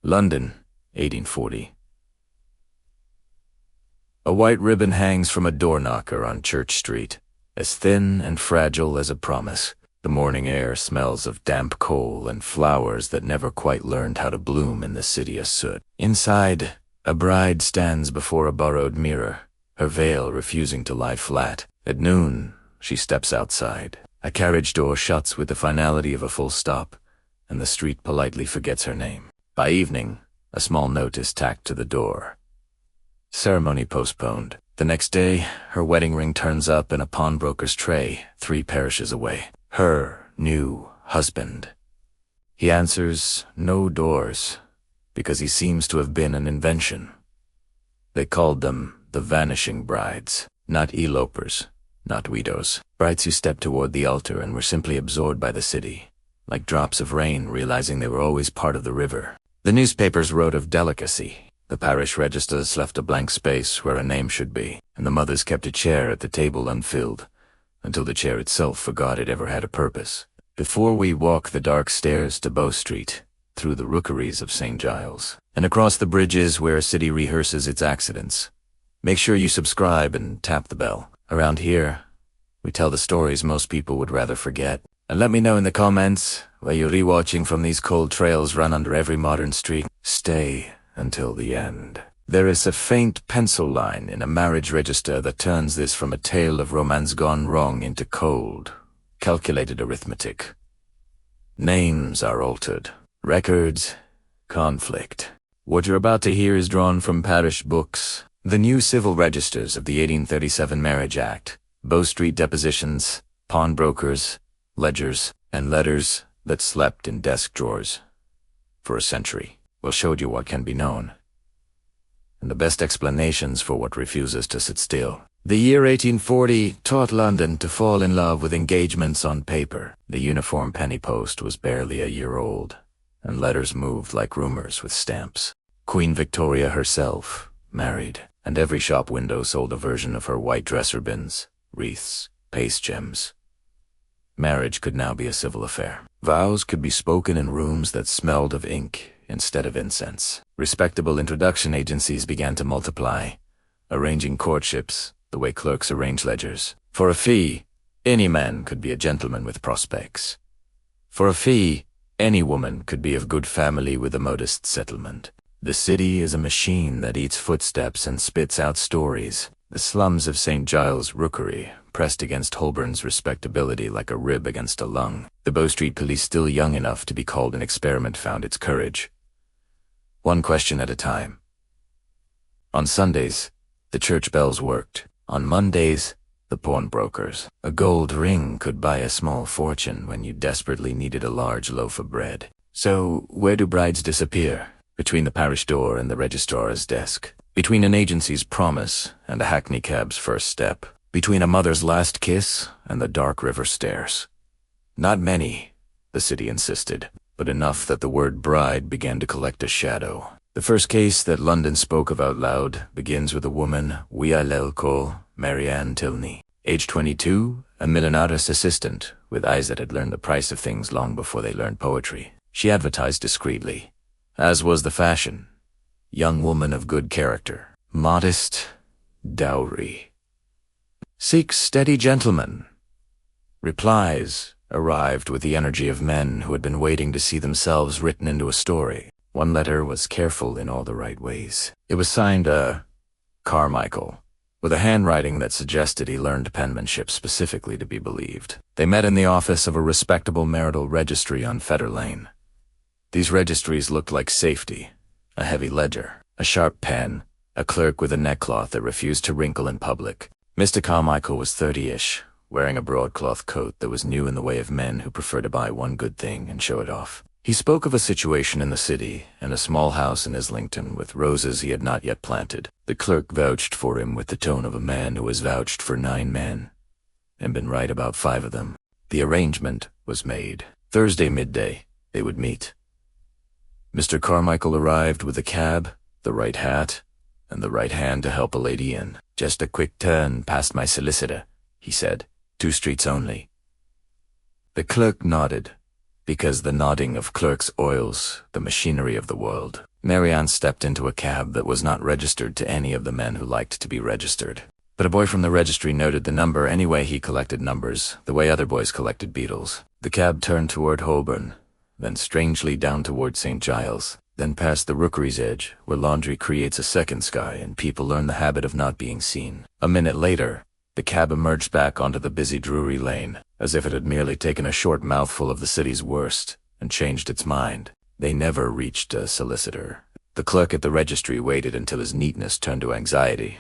London, 1840. A white ribbon hangs from a door knocker on Church Street, as thin and fragile as a promise. The morning air smells of damp coal and flowers that never quite learned how to bloom in the city of soot. Inside, a bride stands before a borrowed mirror, her veil refusing to lie flat. At noon, she steps outside. A carriage door shuts with the finality of a full stop, and the street politely forgets her name. By evening, a small note is tacked to the door. Ceremony postponed. The next day, her wedding ring turns up in a pawnbroker's tray 3 parishes away. Her new husband. He answers no doors, because he seems to have been an invention. They called them the vanishing brides, not elopers, not widows. Brides who stepped toward the altar and were simply absorbed by the city, like drops of rain realizing they were always part of the river. The newspapers wrote of delicacy. The parish registers left a blank space where a name should be, and the mothers kept a chair at the table unfilled, until the chair itself forgot it ever had a purpose. Before we walk the dark stairs to Bow Street, through the rookeries of St. Giles, and across the bridges where a city rehearses its accidents, make sure you subscribe and tap the bell. Around here, we tell the stories most people would rather forget. And let me know in the comments where you're rewatching from these cold trails run under every modern street. Stay until the end. There is a faint pencil line in a marriage register that turns this from a tale of romance gone wrong into cold, calculated arithmetic. Names are altered. Records, conflict. What you're about to hear is drawn from parish books, the new civil registers of the 1837 Marriage Act, Bow Street depositions, pawnbrokers, ledgers, and letters that slept in desk drawers for a century. We'll show you what can be known, and the best explanations for what refuses to sit still. The year 1840 taught London to fall in love with engagements on paper. The uniform penny post was barely a year old, and letters moved like rumors with stamps. Queen Victoria herself married, and every shop window sold a version of her white dress ribbons, wreaths, paste gems. Marriage could now be a civil affair. Vows could be spoken in rooms that smelled of ink instead of incense. Respectable introduction agencies began to multiply, arranging courtships the way clerks arrange ledgers. For a fee, any man could be a gentleman with prospects. For a fee, any woman could be of good family with a modest settlement. The city is a machine that eats footsteps and spits out stories. The slums of St. Giles' Rookery pressed against Holborn's respectability like a rib against a lung. The Bow Street police, still young enough to be called an experiment, found its courage. One question at a time. On Sundays, the church bells worked. On Mondays, the pawnbrokers. A gold ring could buy a small fortune when you desperately needed a large loaf of bread. So, where do brides disappear? Between the parish door and the registrar's desk. Between an agency's promise and a hackney cab's first step. Between a mother's last kiss and the dark river stairs. Not many, the city insisted, but enough that the word bride began to collect a shadow. The first case that London spoke of out loud begins with a woman we allel call Mary Ann Tilney. Age 22, a millionaire's assistant, with eyes that had learned the price of things long before they learned poetry. She advertised discreetly, as was the fashion. Young woman of good character. Modest dowry. Seeks steady gentleman. Replies arrived with the energy of men who had been waiting to see themselves written into a story. One letter was careful in all the right ways. It was signed Carmichael, with a handwriting that suggested he learned penmanship specifically to be believed. They met in the office of a respectable marital registry on Fetter Lane. These registries looked like safety, a heavy ledger, a sharp pen, a clerk with a neckcloth that refused to wrinkle in public. Mr. Carmichael was 30-ish, wearing a broadcloth coat that was new in the way of men who prefer to buy one good thing and show it off. He spoke of a situation in the city and a small house in Islington with roses he had not yet planted. The clerk vouched for him with the tone of a man who has vouched for 9 men and been right about 5 of them. The arrangement was made. Thursday midday, they would meet. Mr. Carmichael arrived with a cab, the right hat, and the right hand to help a lady in. "Just a quick turn past my solicitor," he said. 2 streets only. The clerk nodded, because the nodding of clerks oils the machinery of the world. Marianne stepped into a cab that was not registered to any of the men who liked to be registered. But a boy from the registry noted the number anyway. He collected numbers, the way other boys collected beetles. The cab turned toward Holborn, then strangely down toward St. Giles, then past the Rookery's edge, where laundry creates a second sky and people learn the habit of not being seen. A minute later, the cab emerged back onto the busy Drury Lane, as if it had merely taken a short mouthful of the city's worst and changed its mind. They never reached a solicitor. The clerk at the registry waited until his neatness turned to anxiety,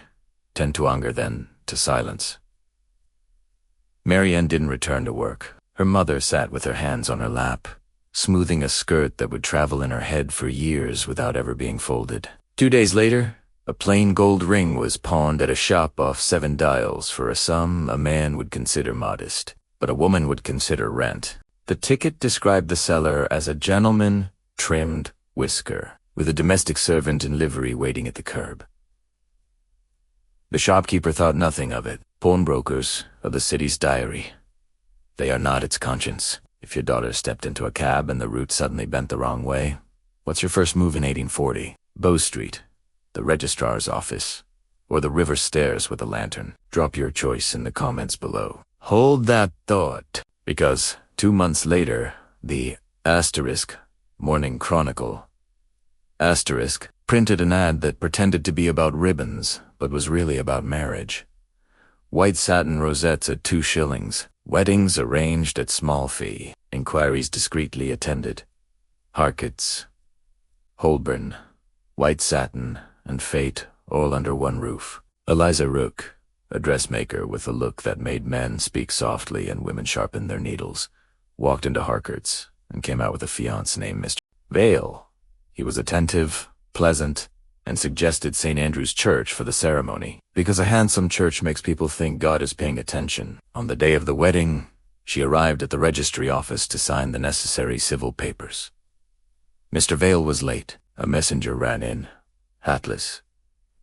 turned to anger, then to silence. Marianne didn't return to work. Her mother sat with her hands on her lap, smoothing a skirt that would travel in her head for years without ever being folded. 2 days later, a plain gold ring was pawned at a shop off 7 Dials for a sum a man would consider modest, but a woman would consider rent. The ticket described the seller as a gentleman, trimmed whisker, with a domestic servant in livery waiting at the curb. The shopkeeper thought nothing of it. Pawnbrokers are the city's diary. They are not its conscience. If your daughter stepped into a cab and the route suddenly bent the wrong way, what's your first move in 1840? Bow Street, the registrar's office, or the river stairs with a lantern? Drop your choice in the comments below. Hold that thought, because 2 months later, the Morning Chronicle printed an ad that pretended to be about ribbons, but was really about marriage. White satin rosettes at 2 shillings. Weddings arranged at small fee. Inquiries discreetly attended. Harcourts, Holborn, white satin, and fate all under one roof. Eliza Rook, a dressmaker with a look that made men speak softly and women sharpen their needles, walked into Harcourt's and came out with a fiancé named Mr. Vale. He was attentive, pleasant, and suggested St. Andrew's Church for the ceremony, because a handsome church makes people think God is paying attention. On the day of the wedding, she arrived at the registry office to sign the necessary civil papers. Mr. Vale was late. A messenger ran in, hatless,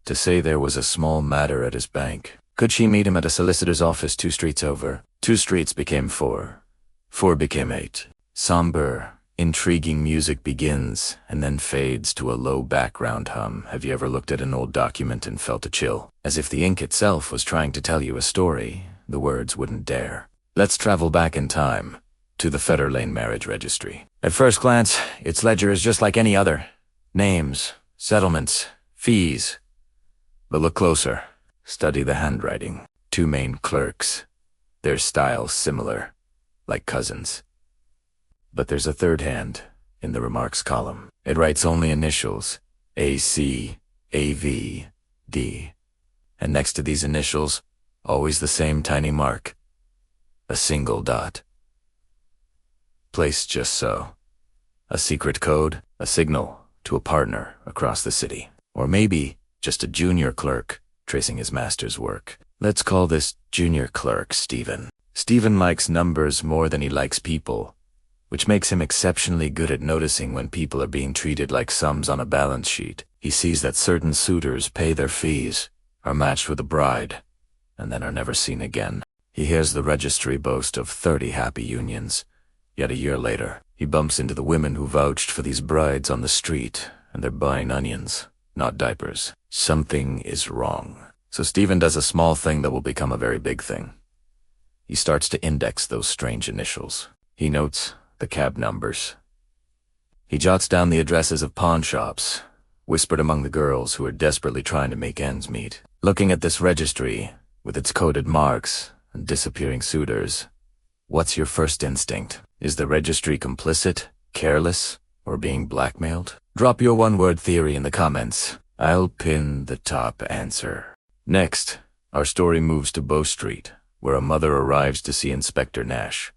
to say there was a small matter at his bank. Could she meet him at a solicitor's office 2 streets over? 2 streets became 4. 4 became 8. Somber, intriguing music begins and then fades to a low background hum. Have you ever looked at an old document and felt a chill? As if the ink itself was trying to tell you a story, the words wouldn't dare. Let's travel back in time to the Fetter Lane marriage registry. At first glance, its ledger is just like any other. Names, settlements, fees. But look closer. Study the handwriting. 2 main clerks. Their styles similar, like cousins. But there's a third hand in the remarks column. It writes only initials, AC, AV, D. And next to these initials, always the same tiny mark, a single dot. Placed just so. A secret code, a signal to a partner across the city. Or maybe just a junior clerk tracing his master's work. Let's call this junior clerk Stephen. Stephen likes numbers more than he likes people, which makes him exceptionally good at noticing when people are being treated like sums on a balance sheet. He sees that certain suitors pay their fees, are matched with a bride, and then are never seen again. He hears the registry boast of 30 happy unions, yet a year later, he bumps into the women who vouched for these brides on the street, and they're buying onions, not diapers. Something is wrong. So Stephen does a small thing that will become a very big thing. He starts to index those strange initials. He notes the cab numbers. He jots down the addresses of pawn shops, whispered among the girls who are desperately trying to make ends meet. Looking at this registry, with its coded marks and disappearing suitors, what's your first instinct? Is the registry complicit, careless, or being blackmailed? Drop your one-word theory in the comments. I'll pin the top answer. Next, our story moves to Bow Street, where a mother arrives to see Inspector Nash.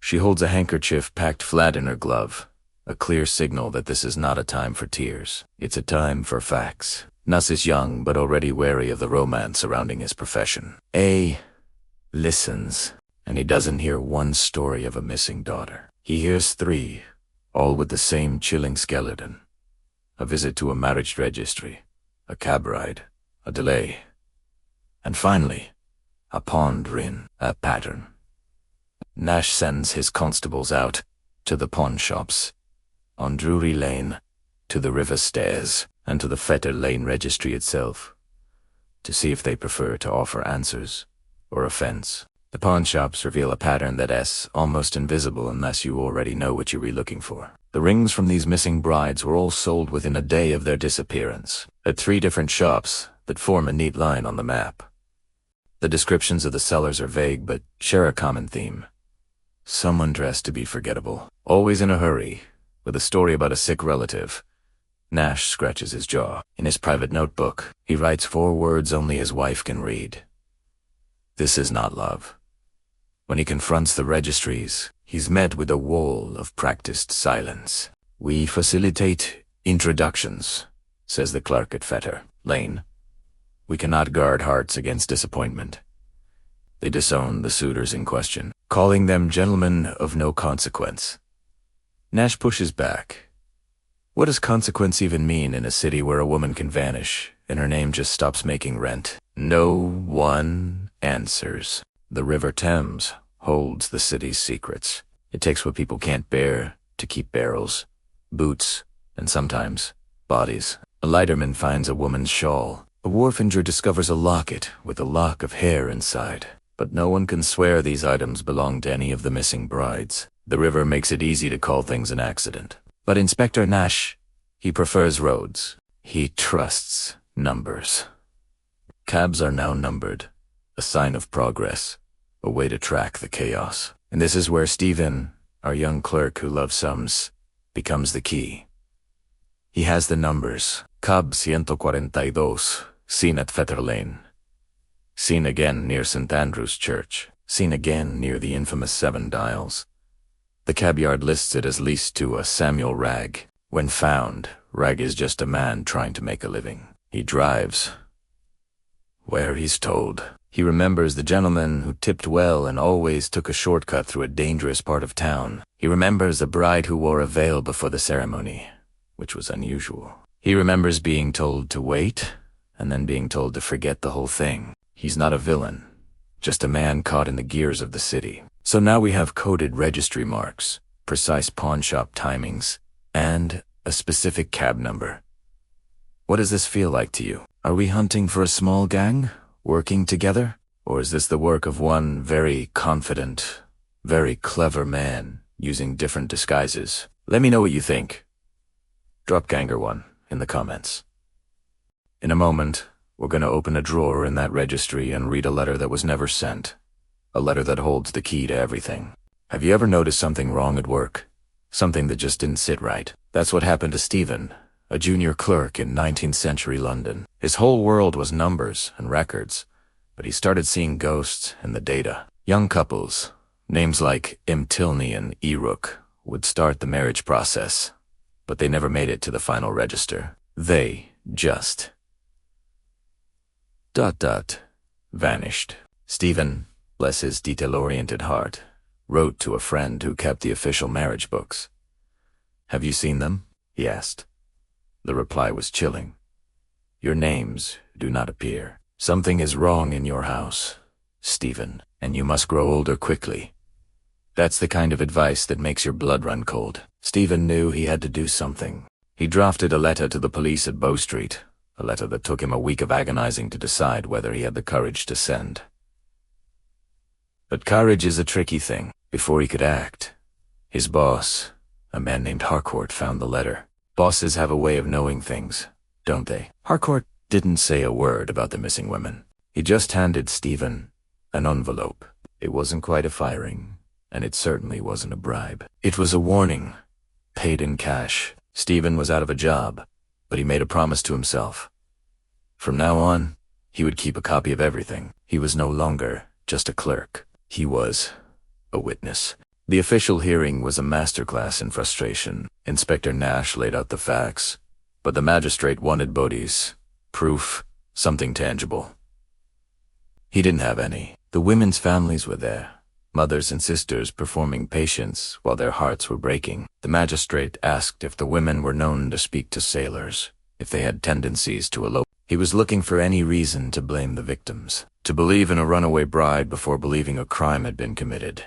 She holds a handkerchief packed flat in her glove, a clear signal that this is not a time for tears. It's a time for facts. Nuss is young, but already wary of the romance surrounding his profession. A listens, and he doesn't hear one story of a missing daughter. He hears 3, all with the same chilling skeleton. A visit to a marriage registry, a cab ride, a delay, and finally, a pawned ring, a pattern. Nash sends his constables out to the pawn shops on Drury Lane to the river stairs, and to the Fetter Lane registry itself, to see if they prefer to offer answers or offense. The pawn shops reveal a pattern that's almost invisible unless you already know what you're looking for. The rings from these missing brides were all sold within a day of their disappearance, at 3 different shops that form a neat line on the map. The descriptions of the sellers are vague but share a common theme. Someone dressed to be forgettable, always in a hurry, with a story about a sick relative. Nash scratches his jaw. In his private notebook, he writes 4 words only his wife can read. This is not love. When he confronts the registries, he's met with a wall of practiced silence. We facilitate introductions, says the clerk at Fetter Lane. We cannot guard hearts against disappointment. They disown the suitors in question, calling them gentlemen of no consequence. Nash pushes back. What does consequence even mean in a city where a woman can vanish and her name just stops making rent? No one answers. The River Thames holds the city's secrets. It takes what people can't bear to keep barrels, boots, and sometimes bodies. A lighterman finds a woman's shawl. A wharfinger discovers a locket with a lock of hair inside. But no one can swear these items belong to any of the missing brides. The river makes it easy to call things an accident. But Inspector Nash, he prefers roads. He trusts numbers. Cabs are now numbered, a sign of progress, a way to track the chaos. And this is where Stephen, our young clerk who loves sums, becomes the key. He has the numbers. Cab 142, seen at Fetter Lane. Seen again near St. Andrew's Church. Seen again near the infamous 7 Dials. The cab yard lists it as leased to a Samuel Ragg. When found, Ragg is just a man trying to make a living. He drives where he's told. He remembers the gentleman who tipped well and always took a shortcut through a dangerous part of town. He remembers the bride who wore a veil before the ceremony, which was unusual. He remembers being told to wait, and then being told to forget the whole thing. He's not a villain, just a man caught in the gears of the city. So now we have coded registry marks, precise pawnshop timings, and a specific cab number. What does this feel like to you? Are we hunting for a small gang, working together? Or is this the work of one very confident, very clever man, using different disguises? Let me know what you think. Drop Ganger 1 in the comments. In a moment, we're going to open a drawer in that registry and read a letter that was never sent. A letter that holds the key to everything. Have you ever noticed something wrong at work? Something that just didn't sit right? That's what happened to Stephen, a junior clerk in 19th century London. His whole world was numbers and records, but he started seeing ghosts in the data. Young couples, names like Tilney and Rook, would start the marriage process, but they never made it to the final register. They just... ... vanished. Stephen, bless his detail-oriented heart, wrote to a friend who kept the official marriage books. Have you seen them? He asked. The reply was chilling. Your names do not appear. Something is wrong in your house, Stephen, and you must grow older quickly. That's the kind of advice that makes your blood run cold. Stephen knew he had to do something. He drafted a letter to the police at Bow Street, a letter that took him a week of agonizing to decide whether he had the courage to send. But courage is a tricky thing. Before he could act, his boss, a man named Harcourt, found the letter. Bosses have a way of knowing things, don't they? Harcourt didn't say a word about the missing women. He just handed Stephen an envelope. It wasn't quite a firing, and it certainly wasn't a bribe. It was a warning, paid in cash. Stephen was out of a job, but he made a promise to himself. From now on, he would keep a copy of everything. He was no longer just a clerk. He was a witness. The official hearing was a masterclass in frustration. Inspector Nash laid out the facts, but the magistrate wanted bodies, proof, something tangible. He didn't have any. The women's families were there, mothers and sisters performing patience while their hearts were breaking. The magistrate asked if the women were known to speak to sailors, if they had tendencies to elope. He was looking for any reason to blame the victims, to believe in a runaway bride before believing a crime had been committed.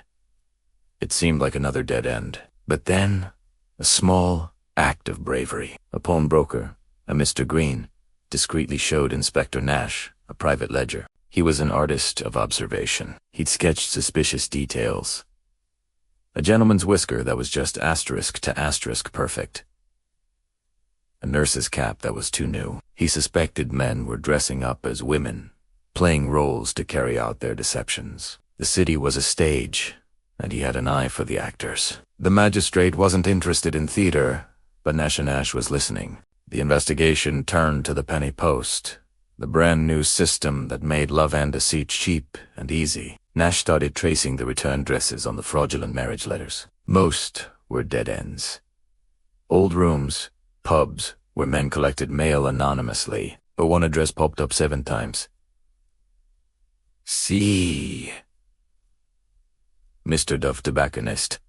It seemed like another dead end. But then, a small, act of bravery. A pawnbroker, a Mr. Green, discreetly showed Inspector Nash a private ledger. He was an artist of observation. He'd sketched suspicious details. A gentleman's whisker that was just asterisk to asterisk perfect. A nurse's cap that was too new. He suspected men were dressing up as women, playing roles to carry out their deceptions. The city was a stage, and he had an eye for the actors. The magistrate wasn't interested in theater, but Nash was listening. The investigation turned to the penny post, the brand new system that made love and deceit cheap and easy. Nash started tracing the return addresses on the fraudulent marriage letters. Most were dead ends. Old rooms, pubs, where men collected mail anonymously, but one address popped up 7 times. C. Mr. Dove, tobacconist.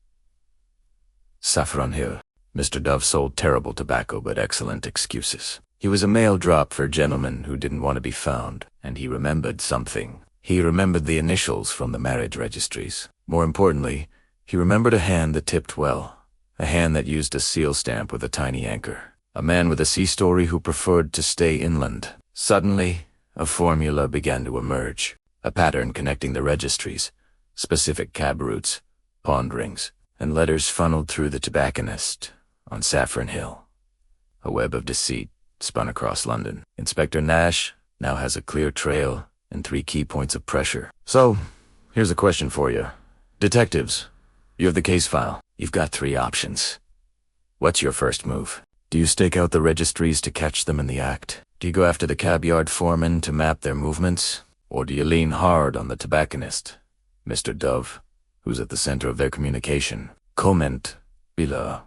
Saffron Hill. Mr. Dove sold terrible tobacco but excellent excuses. He was a mail drop for gentlemen who didn't want to be found, and he remembered something. He remembered the initials from the marriage registries. More importantly, he remembered a hand that tipped well, a hand that used a seal stamp with a tiny anchor, a man with a sea story who preferred to stay inland. Suddenly, a formula began to emerge, a pattern connecting the registries, specific cab routes, pawn rings, and letters funneled through the tobacconist on Saffron Hill. A web of deceit spun across London. Inspector Nash now has a clear trail and 3 key points of pressure. So, here's a question for you. Detectives, you have the case file. You've got 3 options. What's your first move? Do you stake out the registries to catch them in the act? Do you go after the cab yard foreman to map their movements? Or do you lean hard on the tobacconist, Mr. Dove, who's at the center of their communication? Comment below.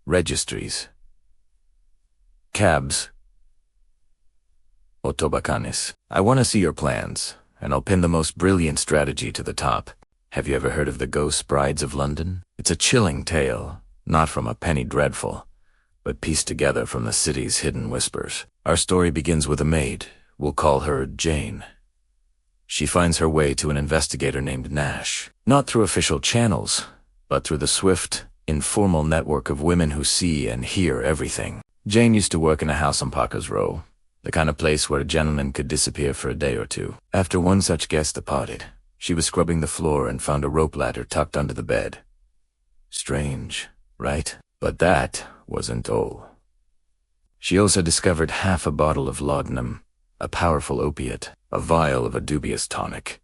Registries. Cabs. Or tobacanes. I want to see your plans, and I'll pin the most brilliant strategy to the top. Have you ever heard of the Ghost Brides of London? It's a chilling tale, not from a penny dreadful, but pieced together from the city's hidden whispers. Our story begins with a maid. We'll call her Jane. She finds her way to an investigator named Nash, not through official channels, but through the swift, informal network of women who see and hear everything. Jane used to work in a house on Parker's Row, the kind of place where a gentleman could disappear for a day or 2. After one such guest departed, she was scrubbing the floor and found a rope ladder tucked under the bed. Strange, right? But that wasn't all. She also discovered half a bottle of laudanum, a powerful opiate, a vial of a dubious tonic,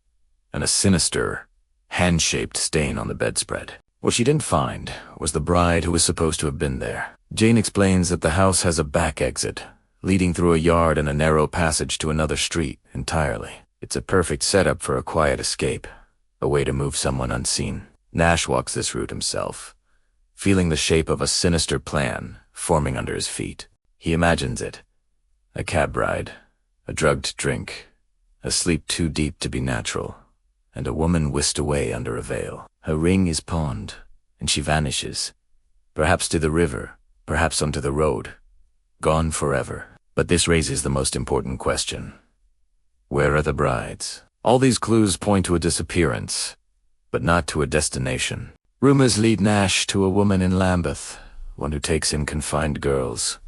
and a sinister, hand-shaped stain on the bedspread. What she didn't find was the bride who was supposed to have been there. Jane explains that the house has a back exit, leading through a yard and a narrow passage to another street entirely. It's a perfect setup for a quiet escape, a way to move someone unseen. Nash walks this route himself, feeling the shape of a sinister plan forming under his feet. He imagines it. A cab ride, a drugged drink, a sleep too deep to be natural, and a woman whisked away under a veil. Her ring is pawned, and she vanishes, perhaps to the river, perhaps onto the road, gone forever. But this raises the most important question. Where are the brides? All these clues point to a disappearance, but not to a destination. Rumors lead Nash to a woman in Lambeth, one who takes in confined girls.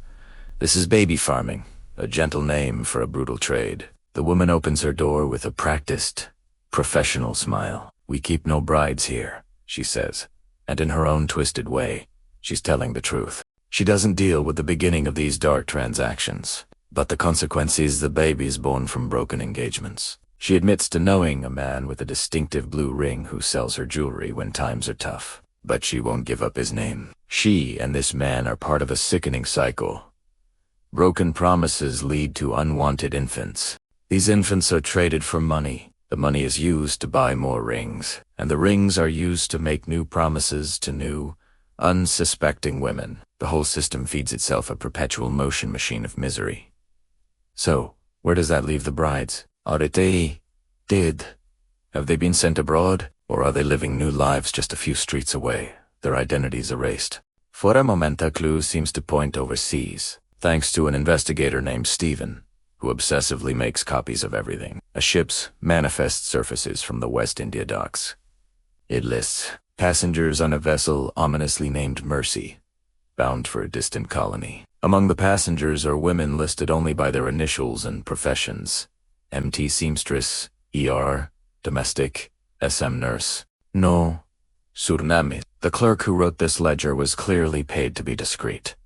This is baby farming, a gentle name for a brutal trade. The woman opens her door with a practiced, professional smile. "We keep no brides here," she says, and in her own twisted way, she's telling the truth. She doesn't deal with the beginning of these dark transactions, but the consequences the babies born from broken engagements. She admits to knowing a man with a distinctive blue ring who sells her jewelry when times are tough, but she won't give up his name. She and this man are part of a sickening cycle. Broken promises lead to unwanted infants. These infants are traded for money. The money is used to buy more rings, and the rings are used to make new promises to new, unsuspecting women. The whole system feeds itself a perpetual motion machine of misery. So, where does that leave the brides? Are they dead? Have they been sent abroad? Or are they living new lives just a few streets away, their identities erased? For a moment, a clue seems to point overseas, thanks to an investigator named Stephen, who obsessively makes copies of everything. A ship's manifest surfaces from the West India docks. It lists passengers on a vessel ominously named Mercy, bound for a distant colony. Among the passengers are women listed only by their initials and professions: MT seamstress, ER, domestic, SM nurse. No surname. The clerk who wrote this ledger was clearly paid to be discreet.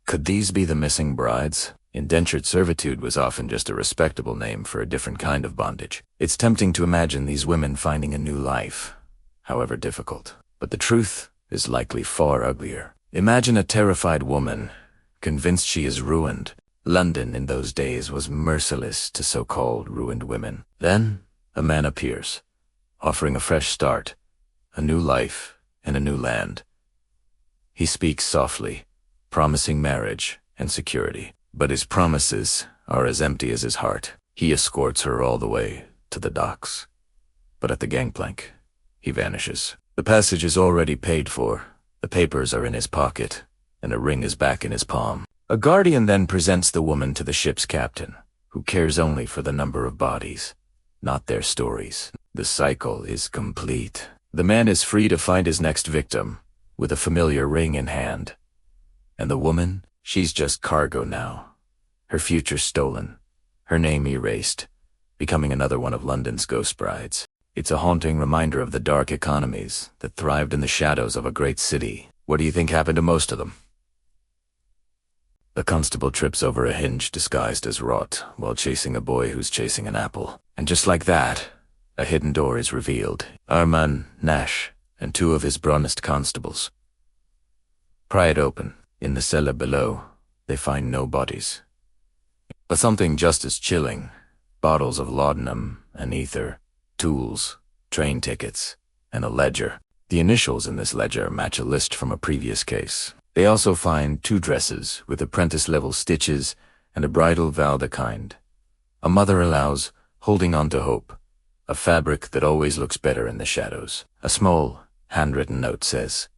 Could these be the missing brides? Indentured servitude was often just a respectable name for a different kind of bondage. It's tempting to imagine these women finding a new life, however difficult. But the truth is likely far uglier. Imagine a terrified woman, convinced she is ruined. London in those days was merciless to so-called ruined women. Then a man appears, offering a fresh start, a new life, in a new land. He speaks softly, promising marriage and security. But his promises are as empty as his heart. He escorts her all the way to the docks. But at the gangplank, he vanishes. The passage is already paid for, the papers are in his pocket, and a ring is back in his palm. A guardian then presents the woman to the ship's captain, who cares only for the number of bodies, not their stories. The cycle is complete. The man is free to find his next victim, with a familiar ring in hand. And the woman? She's just cargo now. Her future stolen, her name erased, becoming another one of London's ghost brides. It's a haunting reminder of the dark economies that thrived in the shadows of a great city. What do you think happened to most of them? The constable trips over a hinge disguised as rot while chasing a boy who's chasing an apple. And just like that, a hidden door is revealed. Arman, Nash, and two of his bronzed constables pry it open. In the cellar below, they find no bodies. But something just as chilling: bottles of laudanum and ether, tools, train tickets, and a ledger. The initials in this ledger match a list from a previous case. They also find 2 dresses with apprentice-level stitches and a bridal valdekind. A mother allows, holding on to hope, a fabric that always looks better in the shadows. A small, handwritten note says,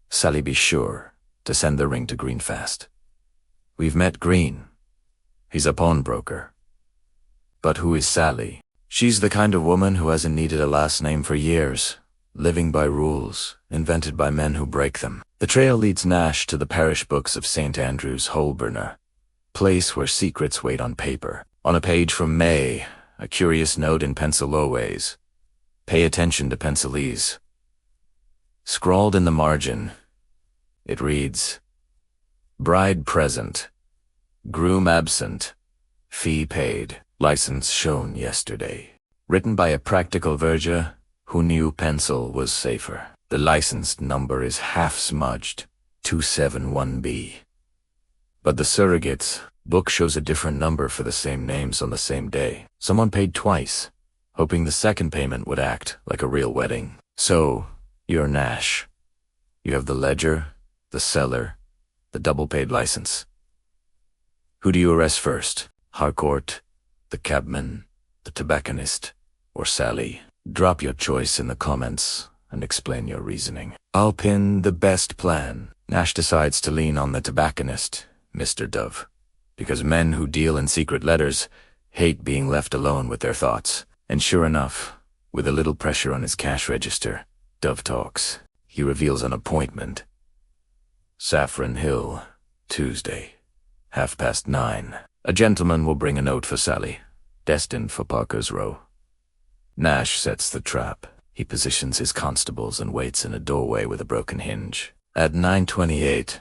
"Sally, be sure to send the ring to Green fast. We've met Green. He's a pawnbroker." But who is Sally? She's the kind of woman who hasn't needed a last name for years, living by rules, invented by men who break them. The trail leads Nash to the parish books of St. Andrew's, Holborner, place where secrets wait on paper. On a page from May, a curious note in pencil always. Pay attention to pencilese. Scrawled in the margin, it reads, "Bride present, groom absent, fee paid, license shown yesterday." Written by a practical verger who knew pencil was safer. The licensed number is half smudged, 271B. But the surrogate's book shows a different number for the same names on the same day. Someone paid twice, hoping the second payment would act like a real wedding. So, you're Nash. You have the ledger, the cellar, the double-paid license. Who do you arrest first? Harcourt, the cabman, the tobacconist, or Sally? Drop your choice in the comments and explain your reasoning. I'll pin the best plan. Nash decides to lean on the tobacconist, Mr. Dove, because men who deal in secret letters hate being left alone with their thoughts. And sure enough, with a little pressure on his cash register, Dove talks. He reveals an appointment. Saffron Hill, Tuesday, 9:30. A gentleman will bring a note for Sally, destined for Parker's Row. Nash sets the trap. He positions his constables and waits in a doorway with a broken hinge. At 9:28,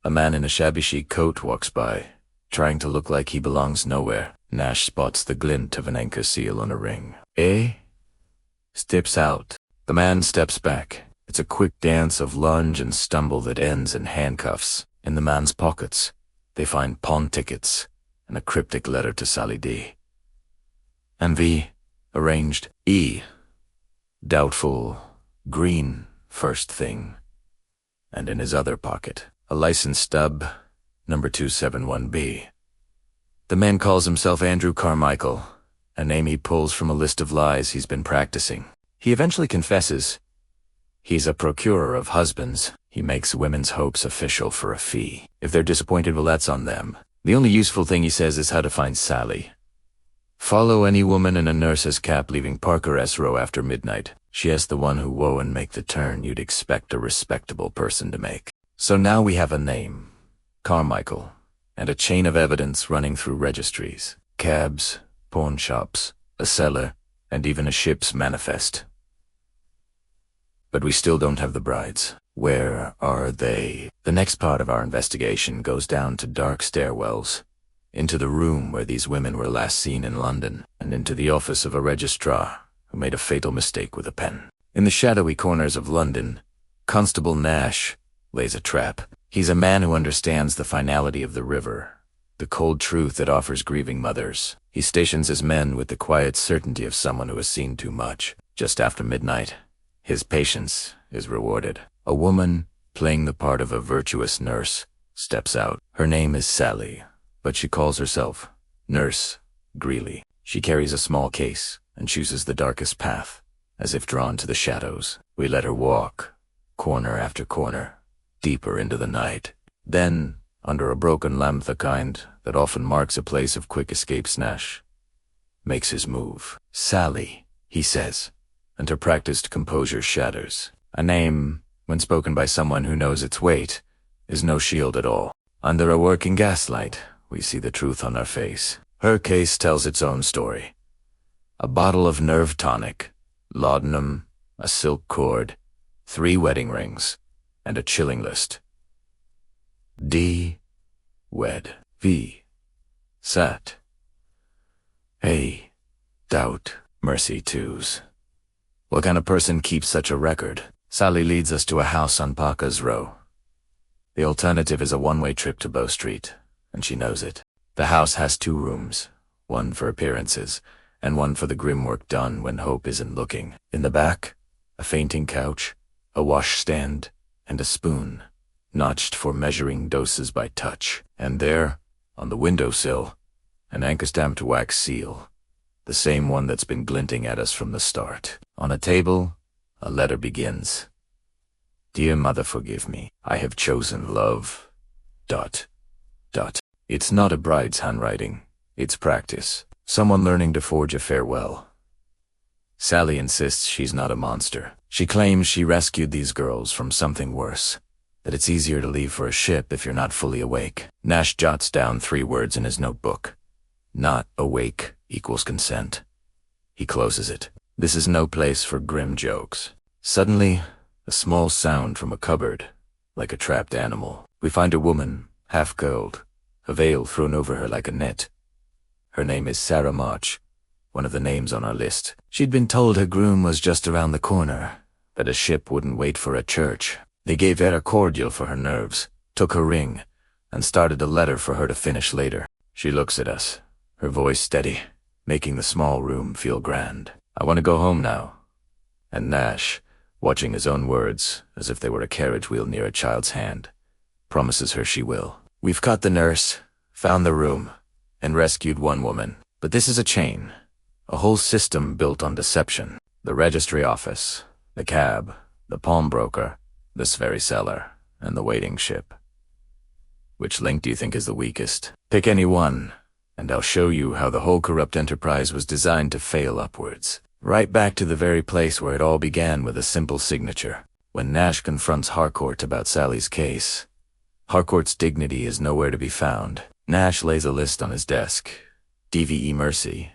a man in a shabby chic coat walks by, trying to look like he belongs nowhere. Nash spots the glint of an anchor seal on a ring. Steps out. The man steps back. It's a quick dance of lunge and stumble that ends in handcuffs. In the man's pockets, they find pawn tickets and a cryptic letter to Sally D. And V, arranged. E, doubtful, green, first thing. And in his other pocket, a license stub, number 271B. The man calls himself Andrew Carmichael, a name he pulls from a list of lies he's been practicing. He eventually confesses. He's a procurer of husbands. He makes women's hopes official for a fee. If they're disappointed, well, that's on them. The only useful thing he says is how to find Sally. Follow any woman in a nurse's cap leaving Parker S. Row after midnight. She has the one who woe and make the turn you'd expect a respectable person to make. So now we have a name, Carmichael, and a chain of evidence running through registries, cabs, pawn shops, a cellar, and even a ship's manifest. But we still don't have the brides. Where are they? The next part of our investigation goes down to dark stairwells, into the room where these women were last seen in London, and into the office of a registrar who made a fatal mistake with a pen. In the shadowy corners of London, Constable Nash lays a trap. He's a man who understands the finality of the river, the cold truth that offers grieving mothers. He stations his men with the quiet certainty of someone who has seen too much. Just after midnight, his patience is rewarded. A woman, playing the part of a virtuous nurse, steps out. Her name is Sally, but she calls herself Nurse Greeley. She carries a small case and chooses the darkest path, as if drawn to the shadows. We let her walk, corner after corner, deeper into the night. Then, under a broken lamp, the kind that often marks a place of quick escapes, Nash makes his move. Sally, he says, and her practiced composure shatters. A name, when spoken by someone who knows its weight, is no shield at all. Under a working gaslight, we see the truth on her face. Her case tells its own story. A bottle of nerve tonic, laudanum, a silk cord, 3 wedding rings, and a chilling list. D. Wed. V. Sat. A. Doubt. Mercy twos. What kind of person keeps such a record? Sally leads us to a house on Parker's Row. The alternative is a one-way trip to Bow Street, and she knows it. The house has 2 rooms, one for appearances, and one for the grim work done when hope isn't looking. In the back, a fainting couch, a washstand, and a spoon, notched for measuring doses by touch. And there, on the windowsill, an anchor-stamped wax seal, the same one that's been glinting at us from the start. On a table, a letter begins. Dear mother, forgive me. I have chosen love. ... It's not a bride's handwriting. It's practice. Someone learning to forge a farewell. Sally insists she's not a monster. She claims she rescued these girls from something worse, that it's easier to leave for a ship if you're not fully awake. Nash jots down 3 words in his notebook. Not awake equals consent. He closes it. This is no place for grim jokes. Suddenly, a small sound from a cupboard, like a trapped animal. We find a woman, half-curled, a veil thrown over her like a net. Her name is Sarah March, one of the names on our list. She'd been told her groom was just around the corner, that a ship wouldn't wait for a church. They gave her a cordial for her nerves, took her ring, and started a letter for her to finish later. She looks at us, her voice steady, making the small room feel grand. I want to go home now. And Nash, watching his own words as if they were a carriage wheel near a child's hand, promises her she will. We've caught the nurse, found the room, and rescued one woman. But this is a chain, a whole system built on deception. The registry office, the cab, the pawnbroker, this very cellar, and the waiting ship. Which link do you think is the weakest? Pick any one, and I'll show you how the whole corrupt enterprise was designed to fail upwards. Right back to the very place where it all began with a simple signature. When Nash confronts Harcourt about Sally's case, Harcourt's dignity is nowhere to be found. Nash lays a list on his desk. DVE Mercy.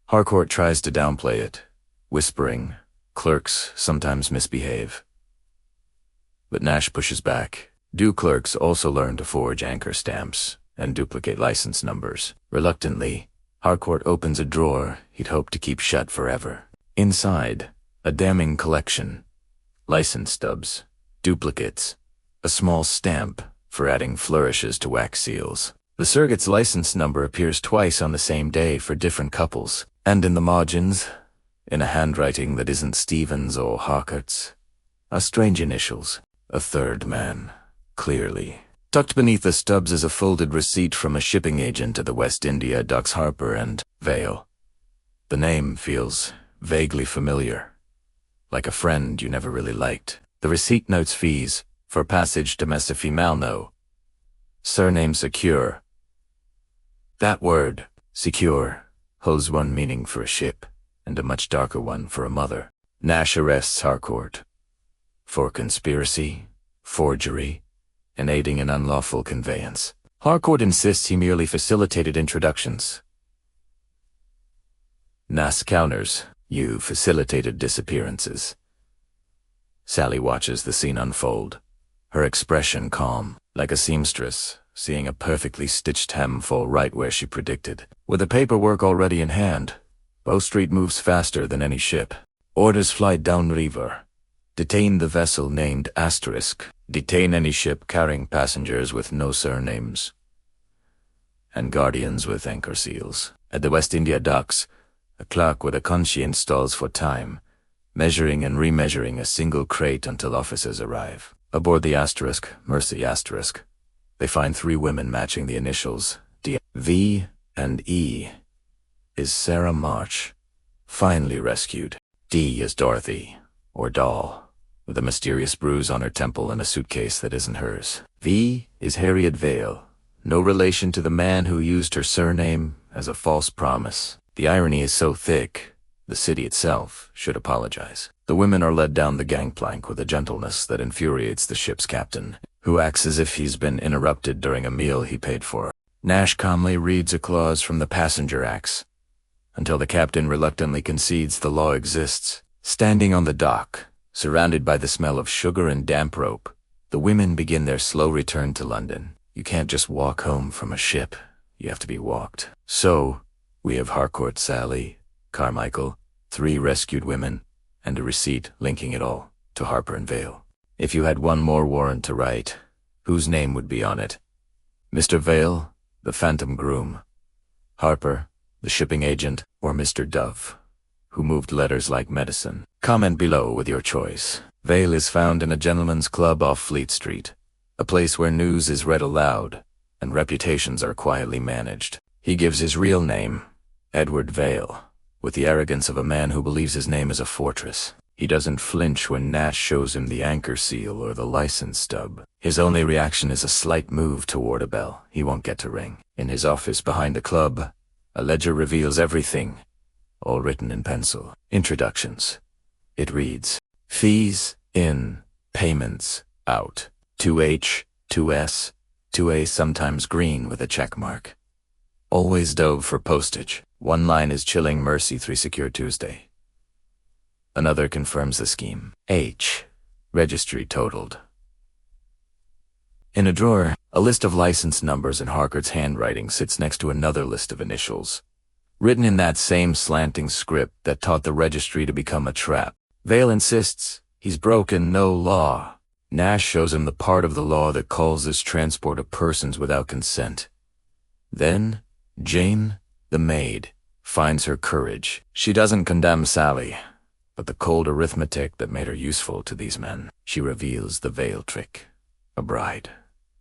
Harcourt tries to downplay it, whispering, clerks sometimes misbehave. But Nash pushes back. Do clerks also learn to forge anchor stamps and duplicate license numbers? Reluctantly, Harcourt opens a drawer he'd hoped to keep shut forever. Inside, a damning collection. License stubs, duplicates, a small stamp for adding flourishes to wax seals. The surrogate's license number appears twice on the same day for different couples, and in the margins, in a handwriting that isn't Stevens or Harcourt's, are strange initials. A third man, clearly. Tucked beneath the stubs is a folded receipt from a shipping agent at the West India Docks Harper and Vale. The name feels vaguely familiar, like a friend you never really liked. The receipt notes fees for passage to Messafi Malno. Surname secure. That word, secure, holds one meaning for a ship, and a much darker one for a mother. Nash arrests Harcourt. For conspiracy, forgery, and aiding in unlawful conveyance. Harcourt insists he merely facilitated introductions. Nass counters, you facilitated disappearances. Sally watches the scene unfold, her expression calm, like a seamstress, seeing a perfectly stitched hem fall right where she predicted. With the paperwork already in hand, Bow Street moves faster than any ship. Orders fly downriver. Detain the vessel named Asterisk. Detain any ship carrying passengers with no surnames. And guardians with anchor seals. At the West India docks, a clerk with a conscience stalls for time, measuring and remeasuring a single crate until officers arrive. Aboard the Asterisk, Mercy Asterisk, they find 3 women matching the initials D, V, and E. Is Sarah March, finally rescued. D is Dorothy, or Doll, with a mysterious bruise on her temple and a suitcase that isn't hers. V is Harriet Vale, no relation to the man who used her surname as a false promise. The irony is so thick, the city itself should apologize. The women are led down the gangplank with a gentleness that infuriates the ship's captain, who acts as if he's been interrupted during a meal he paid for. Nash calmly reads a clause from the Passenger Acts, until the captain reluctantly concedes the law exists. Standing on the dock, surrounded by the smell of sugar and damp rope, the women begin their slow return to London. You can't just walk home from a ship, you have to be walked. So, we have Harcourt, Sally, Carmichael, 3 rescued women, and a receipt linking it all to Harper and Vale. If you had one more warrant to write, whose name would be on it? Mr. Vale, the phantom groom, Harper, the shipping agent, or Mr. Dove, who moved letters like medicine? Comment below with your choice. Vale is found in a gentleman's club off Fleet Street, a place where news is read aloud and reputations are quietly managed. He gives his real name, Edward Vale, with the arrogance of a man who believes his name is a fortress. He doesn't flinch when Nash shows him the anchor seal or the license stub. His only reaction is a slight move toward a bell he won't get to ring. In his office behind the club, a ledger reveals everything, all written in pencil. Introductions. It reads, fees, in, payments, out. 2H, 2S, 2A sometimes green with a check mark. Always dove for postage. One line is chilling Mercy 3 Secure Tuesday. Another confirms the scheme. H. Registry totaled. In a drawer, a list of license numbers in Harcourt's handwriting sits next to another list of initials, written in that same slanting script that taught the registry to become a trap. Vale insists he's broken no law. Nash shows him the part of the law that calls this transport of persons without consent. Then, Jane, the maid, finds her courage. She doesn't condemn Sally, but the cold arithmetic that made her useful to these men. She reveals the Vale trick. A bride,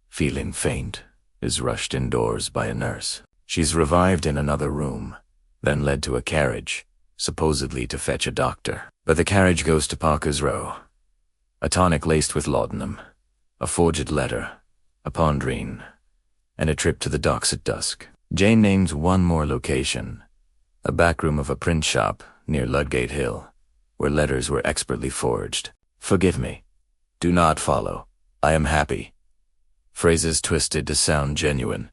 feeling faint, is rushed indoors by a nurse. She's revived in another room, then led to a carriage, supposedly to fetch a doctor. But the carriage goes to Parker's Row. A tonic laced with laudanum, a forged letter, a pondrine, and a trip to the docks at dusk. Jane names one more location, a back room of a print shop near Ludgate Hill, where letters were expertly forged. Forgive me. Do not follow. I am happy. Phrases twisted to sound genuine.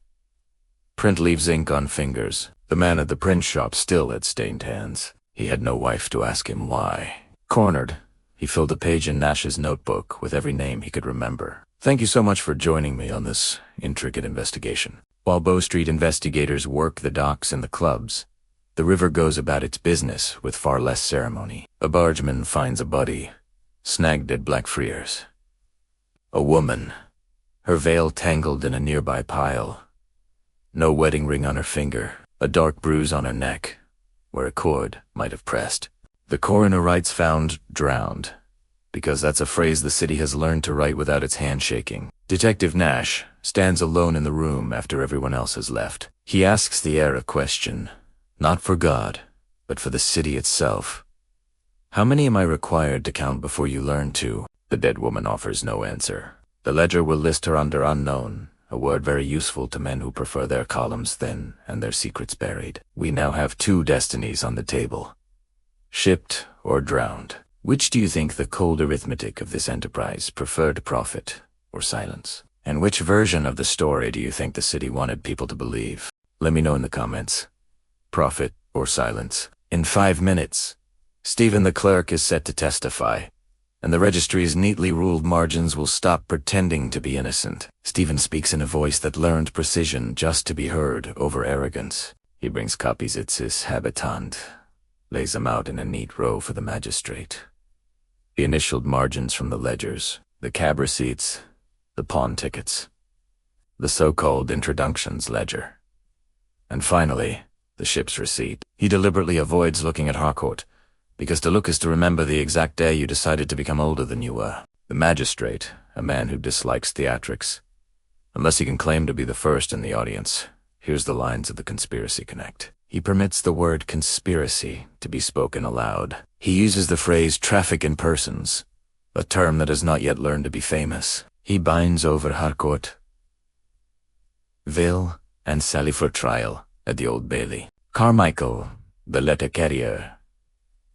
Print leaves ink on fingers. The man at the print shop still had stained hands. He had no wife to ask him why. Cornered, he filled a page in Nash's notebook with every name he could remember. Thank you so much for joining me on this intricate investigation. While Bow Street investigators work the docks and the clubs, the river goes about its business with far less ceremony. A bargeman finds a body, snagged at Blackfriars. A woman, her veil tangled in a nearby pile. No wedding ring on her finger, a dark bruise on her neck, where a cord might have pressed. The coroner writes found drowned, because that's a phrase the city has learned to write without its hand shaking. Detective Nash stands alone in the room after everyone else has left. He asks the air a question, not for God, but for the city itself. How many am I required to count before you learn to? The dead woman offers no answer. The ledger will list her under unknown, a word very useful to men who prefer their columns thin and their secrets buried. We now have 2 destinies on the table. Shipped or drowned. Which do you think the cold arithmetic of this enterprise preferred profit or silence? And which version of the story do you think the city wanted people to believe? Let me know in the comments. Prophet or silence? In 5 minutes, Stephen the clerk is set to testify, and the registry's neatly ruled margins will stop pretending to be innocent. Stephen speaks in a voice that learned precision just to be heard over arrogance. He brings copies at his habitant, lays them out in a neat row for the magistrate. The initialed margins from the ledgers, the cab receipts, the pawn tickets, the so-called introductions ledger, and finally, the ship's receipt. He deliberately avoids looking at Harcourt, because to look is to remember the exact day you decided to become older than you were. The magistrate, a man who dislikes theatrics, unless he can claim to be the first in the audience, here's the lines of the Conspiracy Connect. He permits the word conspiracy to be spoken aloud. He uses the phrase traffic in persons, a term that has not yet learned to be famous. He binds over Harcourt, Vil, and Sally for trial at the Old Bailey. Carmichael, the letter carrier,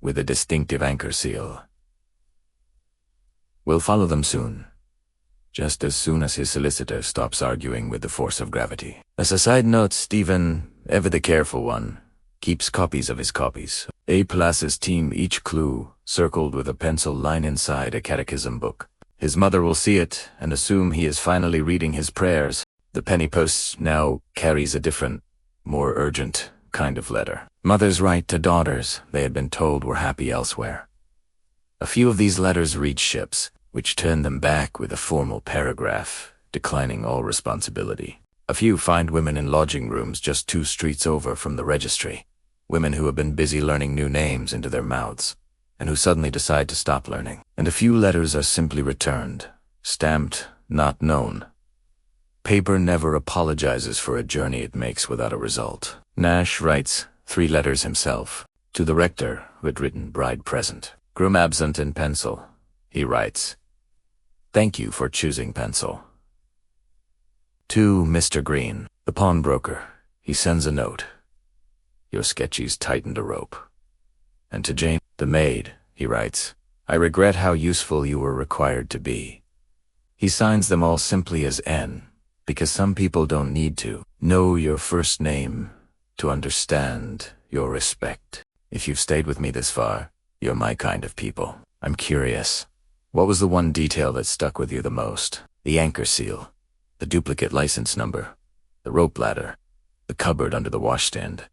with a distinctive anchor seal, will follow them soon, just as soon as his solicitor stops arguing with the force of gravity. As a side note, Stephen, ever the careful one, keeps copies of his copies. A places team each clue, circled with a pencil line inside a catechism book. His mother will see it and assume he is finally reading his prayers. The penny post now carries a different, more urgent kind of letter. Mothers write to daughters they had been told were happy elsewhere. A few of these letters reach ships, which turn them back with a formal paragraph, declining all responsibility. A few find women in lodging rooms just 2 streets over from the registry, women who have been busy learning new names into their mouths, and who suddenly decide to stop learning. And a few letters are simply returned, stamped, not known. Paper never apologizes for a journey it makes without a result. Nash writes 3 letters himself. To the rector, who had written bride present. Groom absent in pencil. He writes, "Thank you for choosing pencil." To Mr. Green, the pawnbroker, he sends a note. Your sketchies tightened a rope. And to Jane, the maid, he writes, I regret how useful you were required to be. He signs them all simply as N, because some people don't need to know your first name to understand your respect. If you've stayed with me this far, you're my kind of people. I'm curious. What was the one detail that stuck with you the most? The anchor seal, the duplicate license number, the rope ladder, the cupboard under the washstand,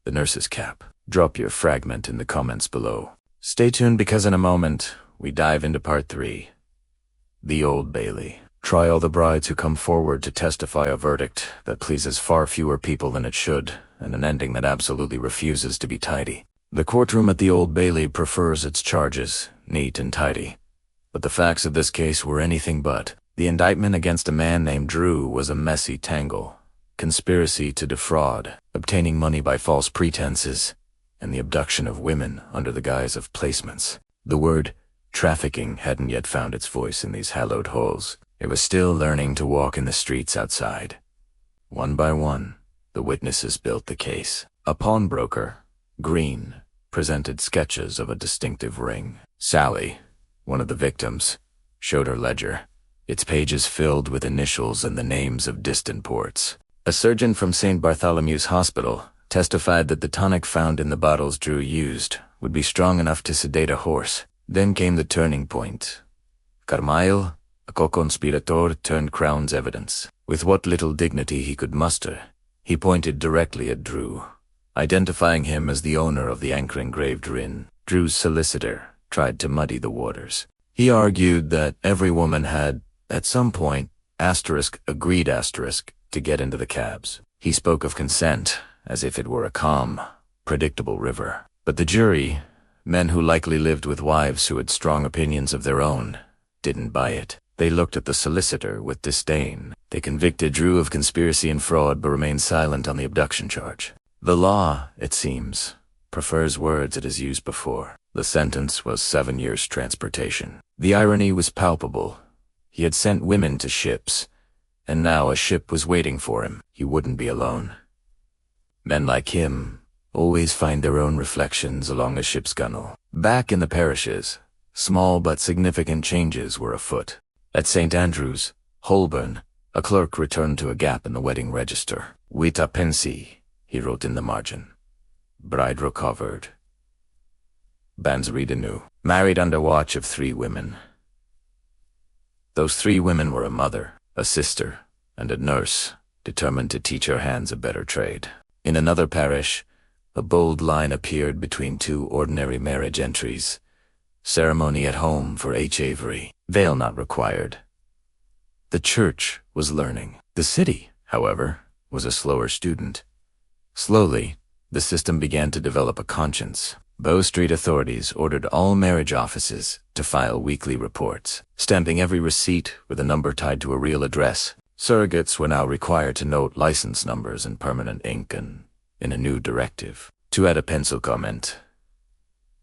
the nurse's cap. Drop your fragment in the comments below. Stay tuned because in a moment, we dive into part 3. The Old Bailey. Try all the brides who come forward to testify a verdict that pleases far fewer people than it should, and an ending that absolutely refuses to be tidy. The courtroom at the Old Bailey prefers its charges, neat and tidy. But the facts of this case were anything but. The indictment against a man named Drew was a messy tangle. Conspiracy to defraud, obtaining money by false pretenses, and the abduction of women under the guise of placements. The word trafficking hadn't yet found its voice in these hallowed halls. It was still learning to walk in the streets outside. One by one, the witnesses built the case. A pawnbroker, Green, presented sketches of a distinctive ring. Sally, one of the victims, showed her ledger, its pages filled with initials and the names of distant ports. A surgeon from St. Bartholomew's Hospital testified that the tonic found in the bottles Drew used would be strong enough to sedate a horse. Then came the turning point. Carmichael, a co-conspirator, turned Crown's evidence. With what little dignity he could muster, he pointed directly at Drew, identifying him as the owner of the anchor-engraved ring. Drew's solicitor tried to muddy the waters. He argued that every woman had, at some point, agreed to get into the cabs. He spoke of consent as if it were a calm, predictable river. But the jury, men who likely lived with wives who had strong opinions of their own, didn't buy it. They looked at the solicitor with disdain. They convicted Drew of conspiracy and fraud but remained silent on the abduction charge. The law, it seems, prefers words it has used before. The sentence was 7 years transportation. The irony was palpable. He had sent women to ships, and now a ship was waiting for him. He wouldn't be alone. Men like him always find their own reflections along a ship's gunwale. Back in the parishes, small but significant changes were afoot. At St. Andrew's, Holborn, a clerk returned to a gap in the wedding register. Vita pensi, he wrote in the margin. Bride recovered. Banzridenu, married under watch of 3 women. Those 3 women were a mother, a sister, and a nurse, determined to teach her hands a better trade. In another parish, a bold line appeared between 2 ordinary marriage entries. Ceremony at home for H. Avery, veil not required. The church was learning. The city, however, was a slower student. Slowly, the system began to develop a conscience. Bow Street authorities ordered all marriage offices to file weekly reports, stamping every receipt with a number tied to a real address. Surrogates were now required to note license numbers in permanent ink and in a new directive. To add a pencil comment,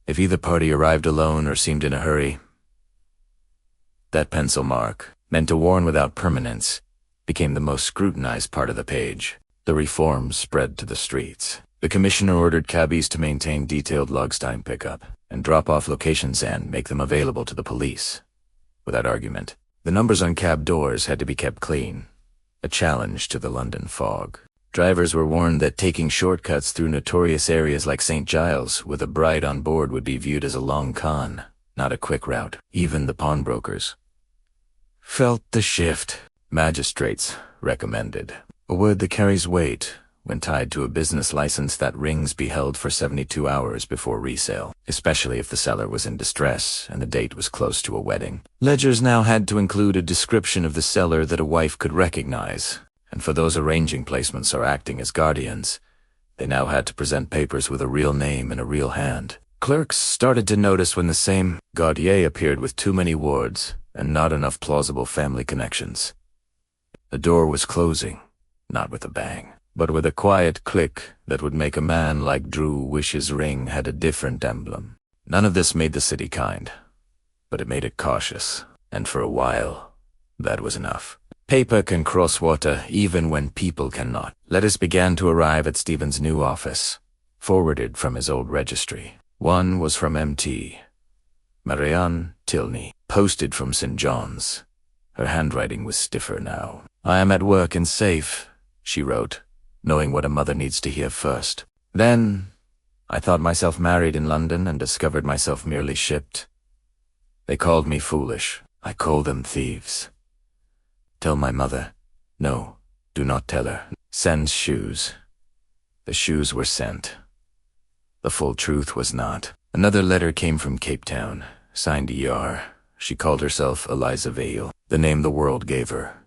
if either party arrived alone or seemed in a hurry, that pencil mark, meant to warn without permanence, became the most scrutinized part of the page. The reforms spread to the streets. The commissioner ordered cabbies to maintain detailed logs time pickup and drop off locations and make them available to the police. Without argument, the numbers on cab doors had to be kept clean, a challenge to the London fog. Drivers were warned that taking shortcuts through notorious areas like St. Giles with a bride on board would be viewed as a long con, not a quick route. Even the pawnbrokers felt the shift. Magistrates recommended a word that carries weight when tied to a business license that rings be held for 72 hours before resale, especially if the seller was in distress and the date was close to a wedding. Ledgers now had to include a description of the seller that a wife could recognize, and for those arranging placements or acting as guardians, they now had to present papers with a real name and a real hand. Clerks started to notice when the same Gaudier appeared with too many wards and not enough plausible family connections. The door was closing, not with a bang, but with a quiet click that would make a man like Drew wish his ring had a different emblem. None of this made the city kind, but it made it cautious, and for a while, that was enough. Paper can cross water even when people cannot. Letters began to arrive at Stephen's new office, forwarded from his old registry. One was from M.T. Marianne Tilney, posted from St. John's. Her handwriting was stiffer now. "I am at work and safe," she wrote, knowing what a mother needs to hear first. "Then, I thought myself married in London and discovered myself merely shipped. They called me foolish. I call them thieves. Tell my mother. No, do not tell her. Send shoes." The shoes were sent. The full truth was not. Another letter came from Cape Town, signed E.R. She called herself Eliza Vale, the name the world gave her.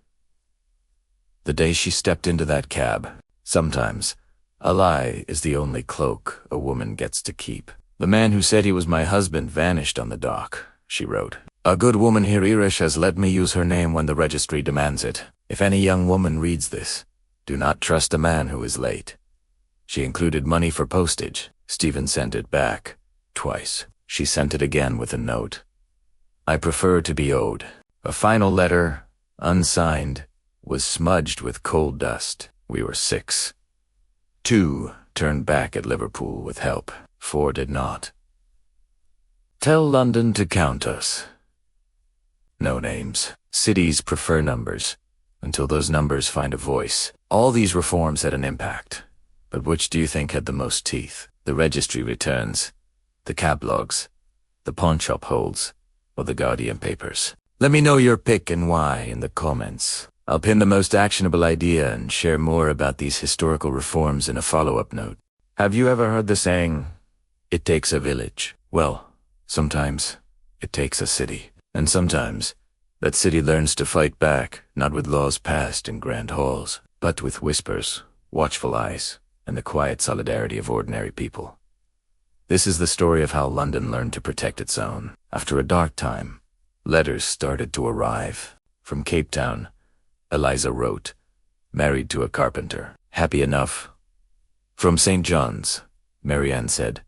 The day she stepped into that cab, sometimes, a lie is the only cloak a woman gets to keep. "The man who said he was my husband vanished on the dock," she wrote. "A good woman here Irish has let me use her name when the registry demands it. If any young woman reads this, do not trust a man who is late." She included money for postage. Stephen sent it back, twice. She sent it again with a note. "I prefer to be owed." A final letter, unsigned, was smudged with coal dust. We were 6. 2 turned back at Liverpool with help. 4 did not. "Tell London to count us." No names. Cities prefer numbers, until those numbers find a voice. All these reforms had an impact, but which do you think had the most teeth? The registry returns, the cab logs, the pawnshop holds, or the Guardian papers? Let me know your pick and why in the comments. I'll pin the most actionable idea and share more about these historical reforms in a follow-up note. Have you ever heard the saying, "It takes a village"? Well, sometimes it takes a city. And sometimes that city learns to fight back, not with laws passed in grand halls, but with whispers, watchful eyes, and the quiet solidarity of ordinary people. This is the story of how London learned to protect its own. After a dark time, letters started to arrive. From Cape Town, Eliza wrote, "Married to a carpenter. Happy enough." From St. John's, Marianne said,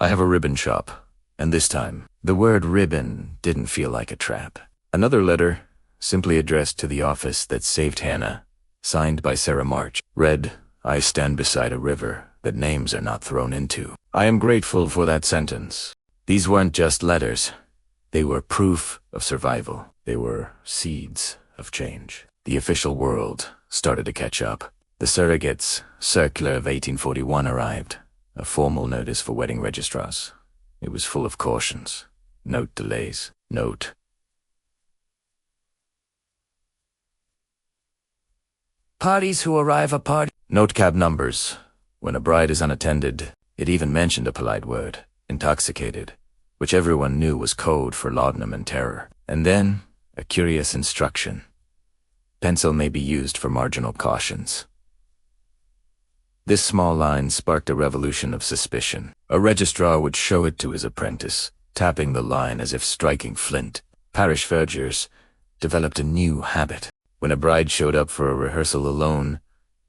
"I have a ribbon shop, and this time, the word ribbon didn't feel like a trap." Another letter, simply addressed to the office that saved Hannah, signed by Sarah March, read, "I stand beside a river that names are not thrown into." I am grateful for that sentence. These weren't just letters. They were proof of survival. They were seeds of change. The official world started to catch up. The surrogates' circular of 1841 arrived, a formal notice for wedding registrars. It was full of cautions. Note delays. Note. Parties who arrive at party. Note cab numbers. When a bride is unattended, it even mentioned a polite word, intoxicated, which everyone knew was code for laudanum and terror. And then, a curious instruction. Pencil may be used for marginal cautions. This small line sparked a revolution of suspicion. A registrar would show it to his apprentice, tapping the line as if striking flint. Parish vergers developed a new habit. When a bride showed up for a rehearsal alone,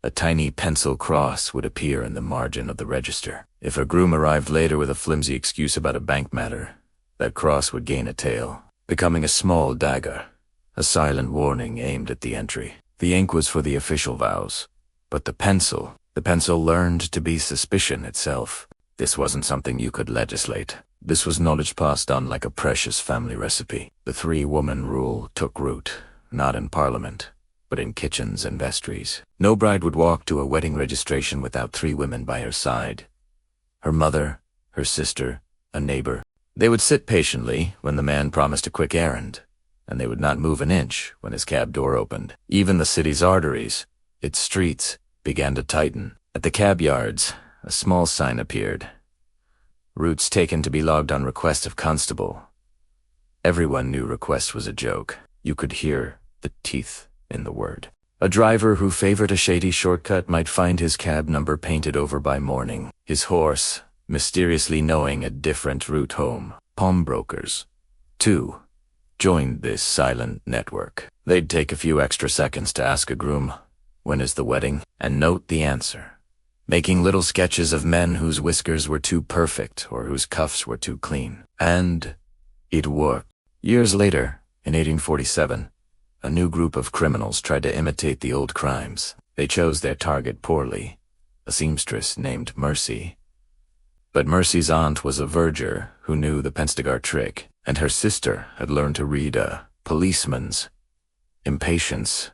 a tiny pencil cross would appear in the margin of the register. If a groom arrived later with a flimsy excuse about a bank matter, that cross would gain a tail, becoming a small dagger, a silent warning aimed at the entry. The ink was for the official vows, but the pencil learned to be suspicion itself. This wasn't something you could legislate. This was knowledge passed on like a precious family recipe. The three-woman rule took root, not in Parliament, but in kitchens and vestries. No bride would walk to a wedding registration without three women by her side. Her mother, her sister, a neighbor. They would sit patiently when the man promised a quick errand, and they would not move an inch when his cab door opened. Even the city's arteries, its streets, began to tighten. At the cab yards, a small sign appeared. Routes taken to be logged on request of constable. Everyone knew request was a joke. You could hear the teeth in the word. A driver who favored a shady shortcut might find his cab number painted over by morning. His horse, mysteriously knowing a different route home. Pawnbrokers, too, joined this silent network. They'd take a few extra seconds to ask a groom, "When is the wedding?" and note the answer, making little sketches of men whose whiskers were too perfect or whose cuffs were too clean. And it worked. Years later, in 1847, a new group of criminals tried to imitate the old crimes. They chose their target poorly, a seamstress named Mercy. But Mercy's aunt was a verger who knew the Penstagar trick, and her sister had learned to read a policeman's impatience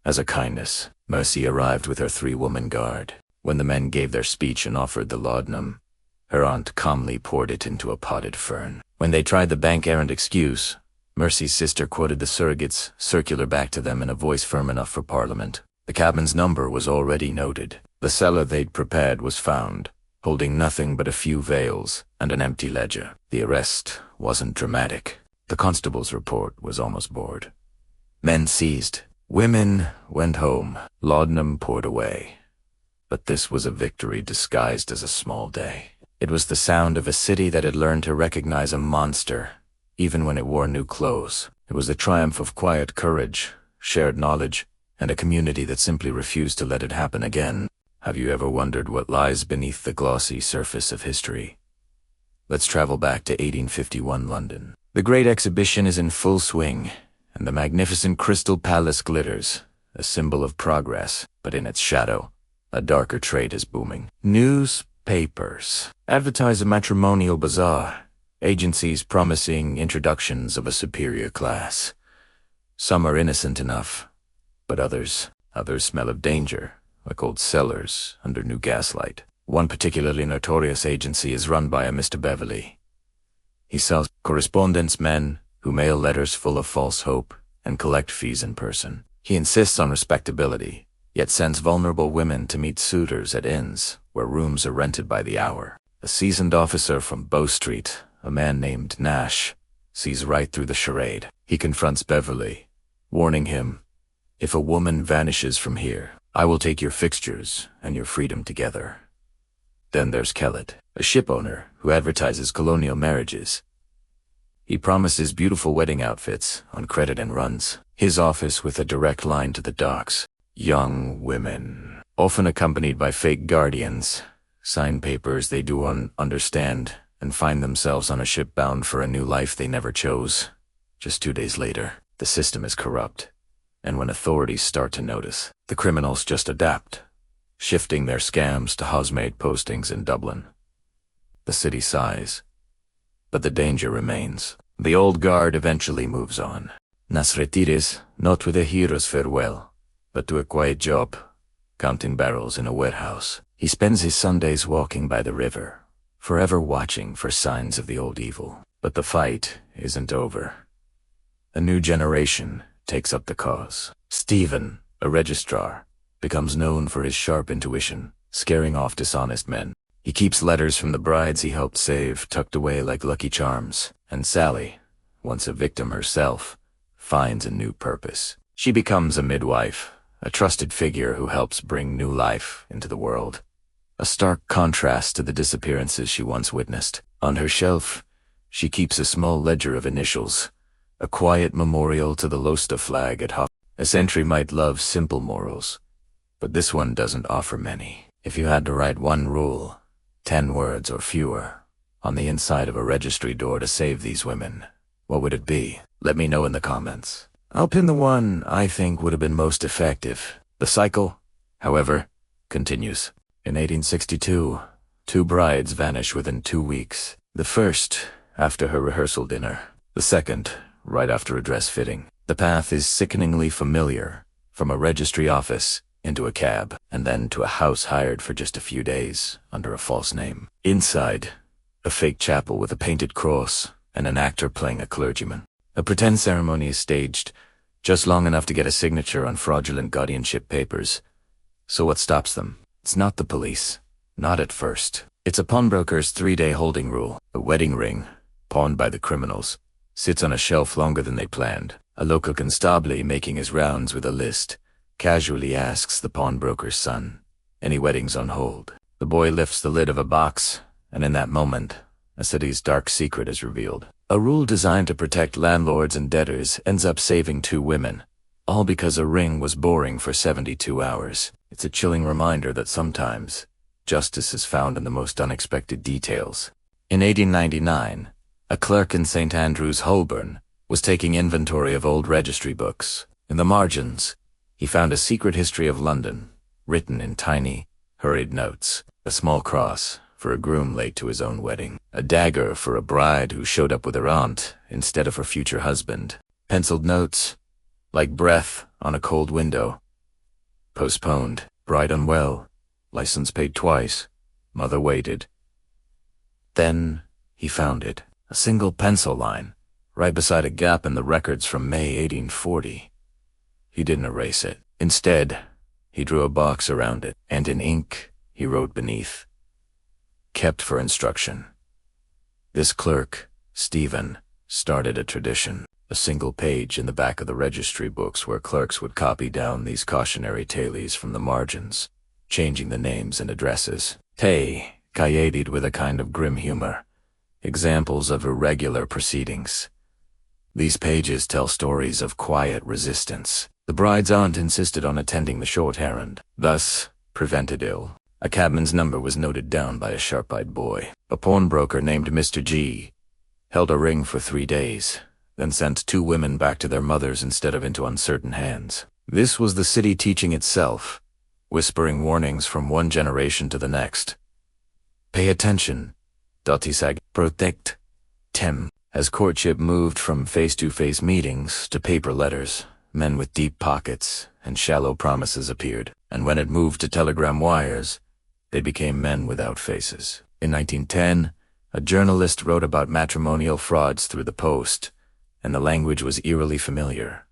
as a kindness. Mercy arrived with her three-woman guard. When the men gave their speech and offered the laudanum, her aunt calmly poured it into a potted fern. When they tried the bank errand excuse, Mercy's sister quoted the surrogate's circular back to them in a voice firm enough for Parliament. The cabman's number was already noted. The cellar they'd prepared was found, holding nothing but a few veils and an empty ledger. The arrest wasn't dramatic. The constable's report was almost bored. Men seized. Women went home. Laudanum poured away. But this was a victory disguised as a small day. It was the sound of a city that had learned to recognize a monster, even when it wore new clothes. It was the triumph of quiet courage, shared knowledge, and a community that simply refused to let it happen again. Have you ever wondered what lies beneath the glossy surface of history? Let's travel back to 1851 London. The Great Exhibition is in full swing, and the magnificent Crystal Palace glitters, a symbol of progress, but in its shadow, a darker trade is booming. Newspapers advertise a matrimonial bazaar, agencies promising introductions of a superior class. Some are innocent enough, but others smell of danger, like old cellars under new gaslight. One particularly notorious agency is run by a Mr. Beverley. He sells correspondence men who mail letters full of false hope and collect fees in person. He insists on respectability, yet sends vulnerable women to meet suitors at inns where rooms are rented by the hour. A seasoned officer from Bow Street, a man named Nash, sees right through the charade. He confronts Beverley, warning him, "If a woman vanishes from here, I will take your fixtures and your freedom together." Then there's Kellett, a ship owner who advertises colonial marriages. He promises beautiful wedding outfits on credit and runs. His office with a direct line to the docks. Young women, often accompanied by fake guardians, sign papers they do understand, and find themselves on a ship bound for a new life they never chose. Just 2 days later, the system is corrupt, and when authorities start to notice, the criminals just adapt, shifting their scams to housemaid postings in Dublin. The city sighs, but the danger remains. The old guard eventually moves on. Nas retires, not with a hero's farewell, but to a quiet job, counting barrels in a warehouse. He spends his Sundays walking by the river, forever watching for signs of the old evil. But the fight isn't over. A new generation takes up the cause. Stephen, a registrar, becomes known for his sharp intuition, scaring off dishonest men. He keeps letters from the brides he helped save tucked away like lucky charms. And Sally, once a victim herself, finds a new purpose. She becomes a midwife, a trusted figure who helps bring new life into the world. A stark contrast to the disappearances she once witnessed. On her shelf, she keeps a small ledger of initials, a quiet memorial to the Losta flag at Hop. A sentry might love simple morals, but this one doesn't offer many. If you had to write one rule, 10 words or fewer, on the inside of a registry door to save these women, what would it be? Let me know in the comments. I'll pin the one I think would have been most effective. The cycle, however, continues. In 1862, 2 brides vanish within 2 weeks. The first, after her rehearsal dinner. The second, right after a dress fitting. The path is sickeningly familiar, from a registry office into a cab, and then to a house hired for just a few days under a false name. Inside, a fake chapel with a painted cross and an actor playing a clergyman. A pretend ceremony is staged, just long enough to get a signature on fraudulent guardianship papers. So what stops them? It's not the police. Not at first. It's a pawnbroker's 3-day holding rule. A wedding ring, pawned by the criminals, sits on a shelf longer than they planned. A local constable making his rounds with a list casually asks the pawnbroker's son, "Any weddings on hold?" The boy lifts the lid of a box, and in that moment, a city's dark secret is revealed. A rule designed to protect landlords and debtors ends up saving 2 women, all because a ring was boring for 72 hours. It's a chilling reminder that sometimes justice is found in the most unexpected details. In 1899, a clerk in St. Andrews, Holborn, was taking inventory of old registry books. In the margins, he found a secret history of London, written in tiny, hurried notes. A small cross for a groom late to his own wedding. A dagger for a bride who showed up with her aunt instead of her future husband. Penciled notes, like breath on a cold window. Postponed. Bride unwell. License paid twice. Mother waited. Then he found it. A single pencil line, right beside a gap in the records from May 1840. He didn't erase it. Instead, he drew a box around it, and in ink, he wrote beneath, "Kept for instruction." This clerk, Stephen, started a tradition. A single page in the back of the registry books where clerks would copy down these cautionary tales from the margins, changing the names and addresses. Tay, cahied with a kind of grim humor. Examples of irregular proceedings. These pages tell stories of quiet resistance. The bride's aunt insisted on attending the short errand, thus prevented ill. A cabman's number was noted down by a sharp-eyed boy. A pawnbroker named Mr. G held a ring for 3 days, then sent 2 women back to their mothers instead of into uncertain hands. This was the city teaching itself, whispering warnings from one generation to the next. Pay attention. Dotisag, protect. Tem. As courtship moved from face-to-face meetings to paper letters, men with deep pockets and shallow promises appeared, and when it moved to telegram wires, they became men without faces. In 1910, a journalist wrote about matrimonial frauds through the post, and the language was eerily familiar.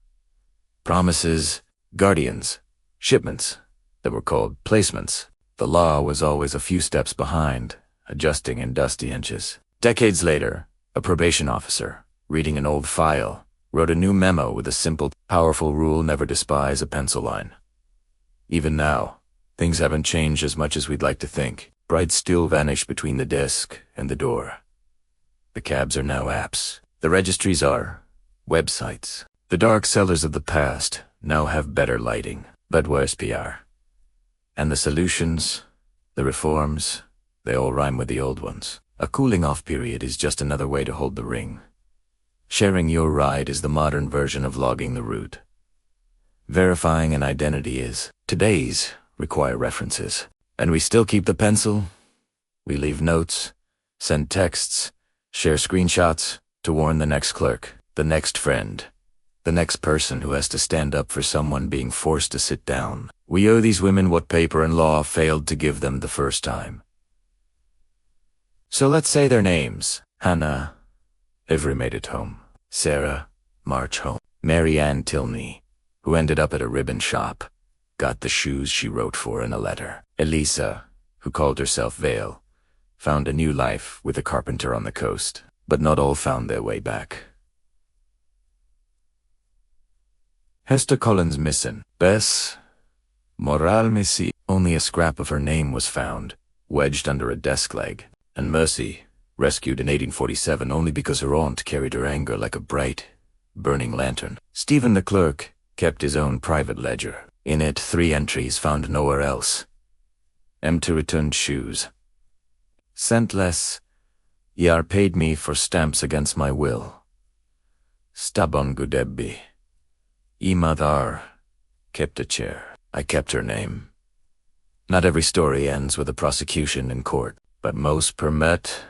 Promises, guardians, shipments that were called placements. The law was always a few steps behind, adjusting in dusty inches. Decades later, a probation officer, reading an old file, wrote a new memo with a simple, powerful rule: never despise a pencil line. Even now, things haven't changed as much as we'd like to think. Brides still vanish between the desk and the door. The cabs are now apps. The registries are websites. The dark cellars of the past now have better lighting, but worse PR. And the solutions, the reforms, they all rhyme with the old ones. A cooling-off period is just another way to hold the ring. Sharing your ride is the modern version of logging the route. Verifying an identity is. Today's require references. And we still keep the pencil. We leave notes, send texts, share screenshots to warn the next clerk, the next friend, the next person who has to stand up for someone being forced to sit down. We owe these women what paper and law failed to give them the first time. So let's say their names. Hannah, Avery made it home. Sarah, March home. Mary Ann Tilney, who ended up at a ribbon shop, got the shoes she wrote for in a letter. Elisa, who called herself Vale, found a new life with a carpenter on the coast, but not all found their way back. Hester Collins missing. Bess Moral Missy. Only a scrap of her name was found, wedged under a desk leg. And Mercy, rescued in 1847 only because her aunt carried her anger like a bright, burning lantern. Stephen the clerk kept his own private ledger. In it, 3 entries found nowhere else. Empty returned shoes. Sent less. Yar paid me for stamps against my will. Stabon Gudebbi. Imadar kept a chair. I kept her name. Not every story ends with a prosecution in court, but most permit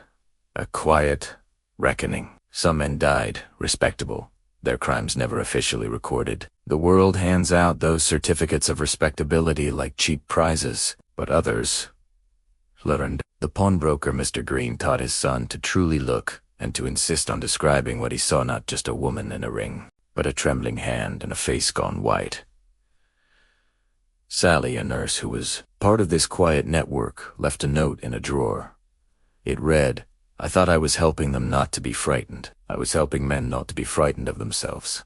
a quiet reckoning. Some men died, respectable, their crimes never officially recorded. The world hands out those certificates of respectability like cheap prizes, but others learned. The pawnbroker Mr. Green taught his son to truly look and to insist on describing what he saw, not just a woman in a ring, but a trembling hand and a face gone white. Sally, a nurse who was part of this quiet network, left a note in a drawer. It read, I thought I was helping them not to be frightened. I was helping men not to be frightened of themselves.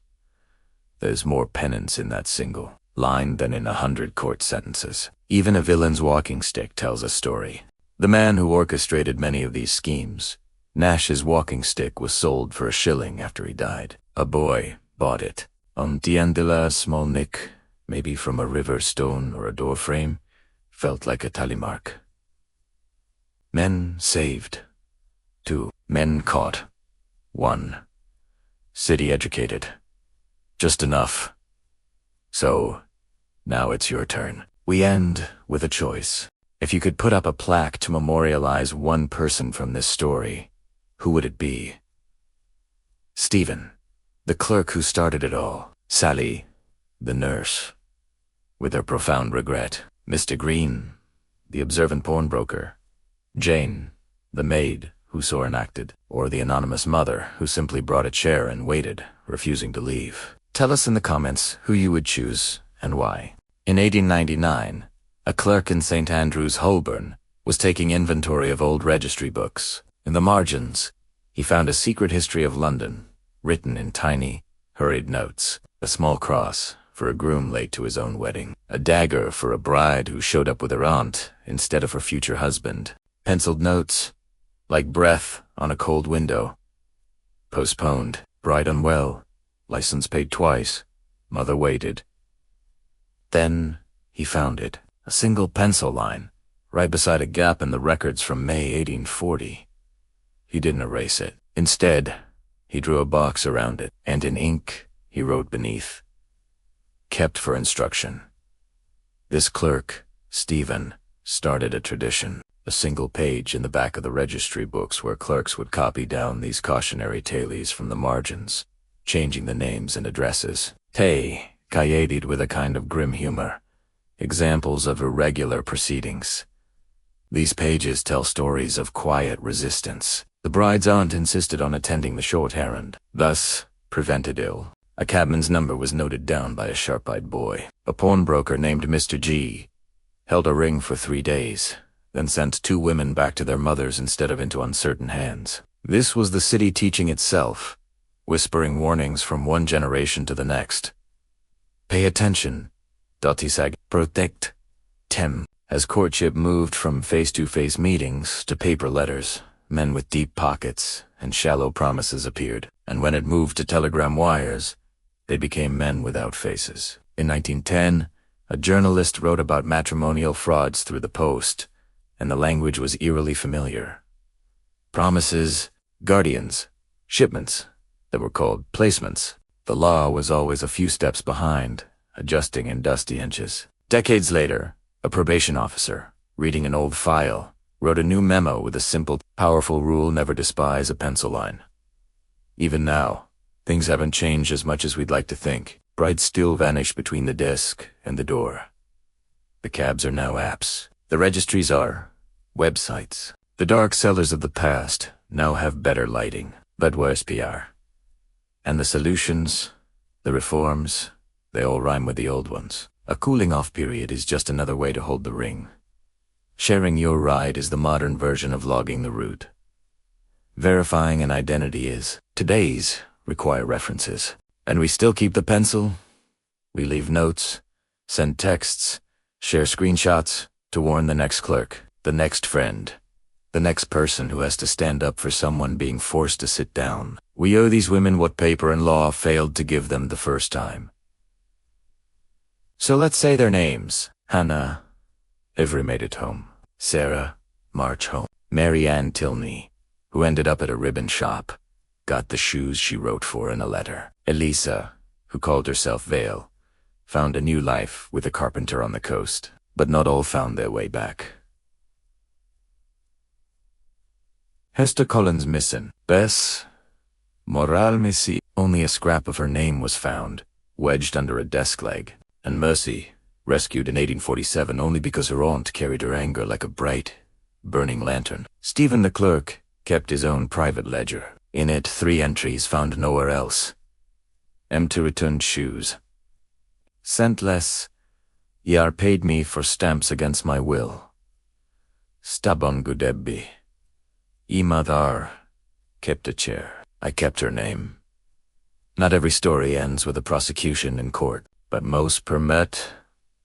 There's more penance in that single line than in 100 court sentences. Even a villain's walking stick tells a story. The man who orchestrated many of these schemes, Nash's walking stick was sold for $1 after he died. A boy bought it. The end de la small nick, maybe from a river stone or a door frame, felt like a tally mark. Men saved. 2. Men caught. 1. City educated. Just enough. So, now it's your turn. We end with a choice. If you could put up a plaque to memorialize one person from this story, who would it be? Stephen, the clerk who started it all. Sally, the nurse, with her profound regret. Mr. Green, the observant pawnbroker. Jane, the maid who saw and acted. Or the anonymous mother who simply brought a chair and waited, refusing to leave. Tell us in the comments who you would choose and why. In 1899, a clerk in St. Andrews, Holborn, was taking inventory of old registry books. In the margins, he found a secret history of London, written in tiny, hurried notes. A small cross for a groom late to his own wedding. A dagger for a bride who showed up with her aunt instead of her future husband. Penciled notes, like breath on a cold window. Postponed. Bride unwell. License paid twice. Mother waited. Then he found it. A single pencil line, right beside a gap in the records from May 1840. He didn't erase it. Instead, he drew a box around it, and in ink, he wrote beneath, kept for instruction. This clerk, Stephen, started a tradition. A single page in the back of the registry books where clerks would copy down these cautionary tales from the margins, changing the names and addresses. Tay, cayeted with a kind of grim humor. Examples of irregular proceedings. These pages tell stories of quiet resistance. The bride's aunt insisted on attending the short errand, thus prevented ill. A cabman's number was noted down by a sharp-eyed boy. A pawnbroker named Mr. G held a ring for 3 days, then sent 2 women back to their mothers instead of into uncertain hands. This was the city teaching itself, whispering warnings from one generation to the next. Pay attention. Dotisag, protect. Tem. As courtship moved from face-to-face meetings to paper letters, men with deep pockets and shallow promises appeared, and when it moved to telegram wires, they became men without faces. In 1910, a journalist wrote about matrimonial frauds through the post, and the language was eerily familiar. Promises, guardians, shipments that were called placements. The law was always a few steps behind, adjusting in dusty inches. Decades later, a probation officer, reading an old file, wrote a new memo with a simple, powerful rule: never despise a pencil line. Even now, Things haven't changed as much as we'd like to think. Brides still vanish between the desk and the door. The cabs are now apps. The registries are websites. The dark cellars of the past now have better lighting, but worse PR. And the solutions, the reforms, they all rhyme with the old ones. A cooling-off period is just another way to hold the ring. Sharing your ride is the modern version of logging the route. Verifying an identity is. Today's require references. And we still keep the pencil. We leave notes, send texts, share screenshots to warn the next clerk, the next friend, the next person who has to stand up for someone being forced to sit down. We owe these women what paper and law failed to give them the first time. So let's say their names. Hannah, Avery made it home. Sarah, March home. Mary Ann Tilney, who ended up at a ribbon shop, got the shoes she wrote for in a letter. Elisa, who called herself Vale, found a new life with a carpenter on the coast. But not all found their way back. Hester Collins missing. Bess, Moral Missy. Only a scrap of her name was found, wedged under a desk leg. And Mercy, rescued in 1847 only because her aunt carried her anger like a bright, burning lantern. Stephen the clerk kept his own private ledger. In it, 3 entries found nowhere else. Empty returned shoes. Sent less. Ye are paid me for stamps against my will. Stabon Gudebbi. Imadar kept a chair. I kept her name. Not every story ends with a prosecution in court, but most permit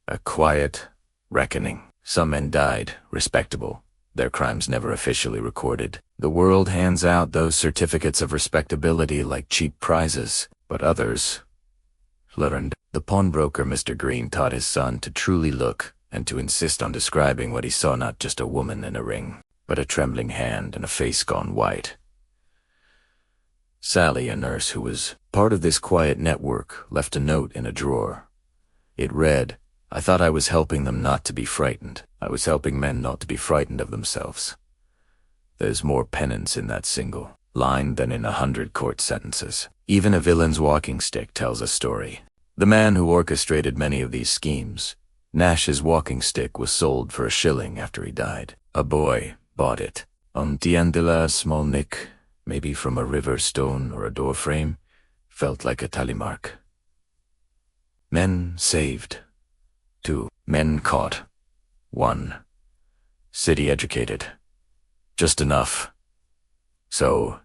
a quiet reckoning. Some men died, respectable, their crimes never officially recorded. The world hands out those certificates of respectability like cheap prizes, but others learned. The pawnbroker Mr. Green taught his son to truly look and to insist on describing what he saw, not just a woman in a ring, but a trembling hand and a face gone white. Sally, a nurse who was part of this quiet network, left a note in a drawer. It read, I thought I was helping them not to be frightened. I was helping men not to be frightened of themselves. There's more penance in that single line than in 100 court sentences. Even a villain's walking stick tells a story. The man who orchestrated many of these schemes, Nash's walking stick was sold for $1 after he died. A boy bought it. On the end of a small nick, maybe from a river stone or a door frame, felt like a tally mark. Men saved. 2. Men caught. 1. City educated. Just enough. So,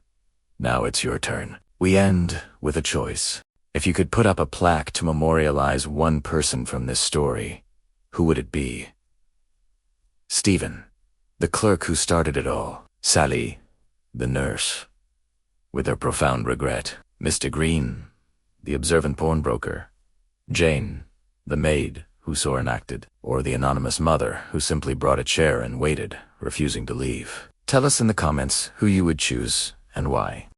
now it's your turn. We end with a choice. If you could put up a plaque to memorialize one person from this story, who would it be? Stephen, the clerk who started it all. Sally, the nurse, with her profound regret. Mr. Green, the observant pawnbroker. Jane, the maid who so enacted. Or the anonymous mother who simply brought a chair and waited, refusing to leave. Tell us in the comments who you would choose and why.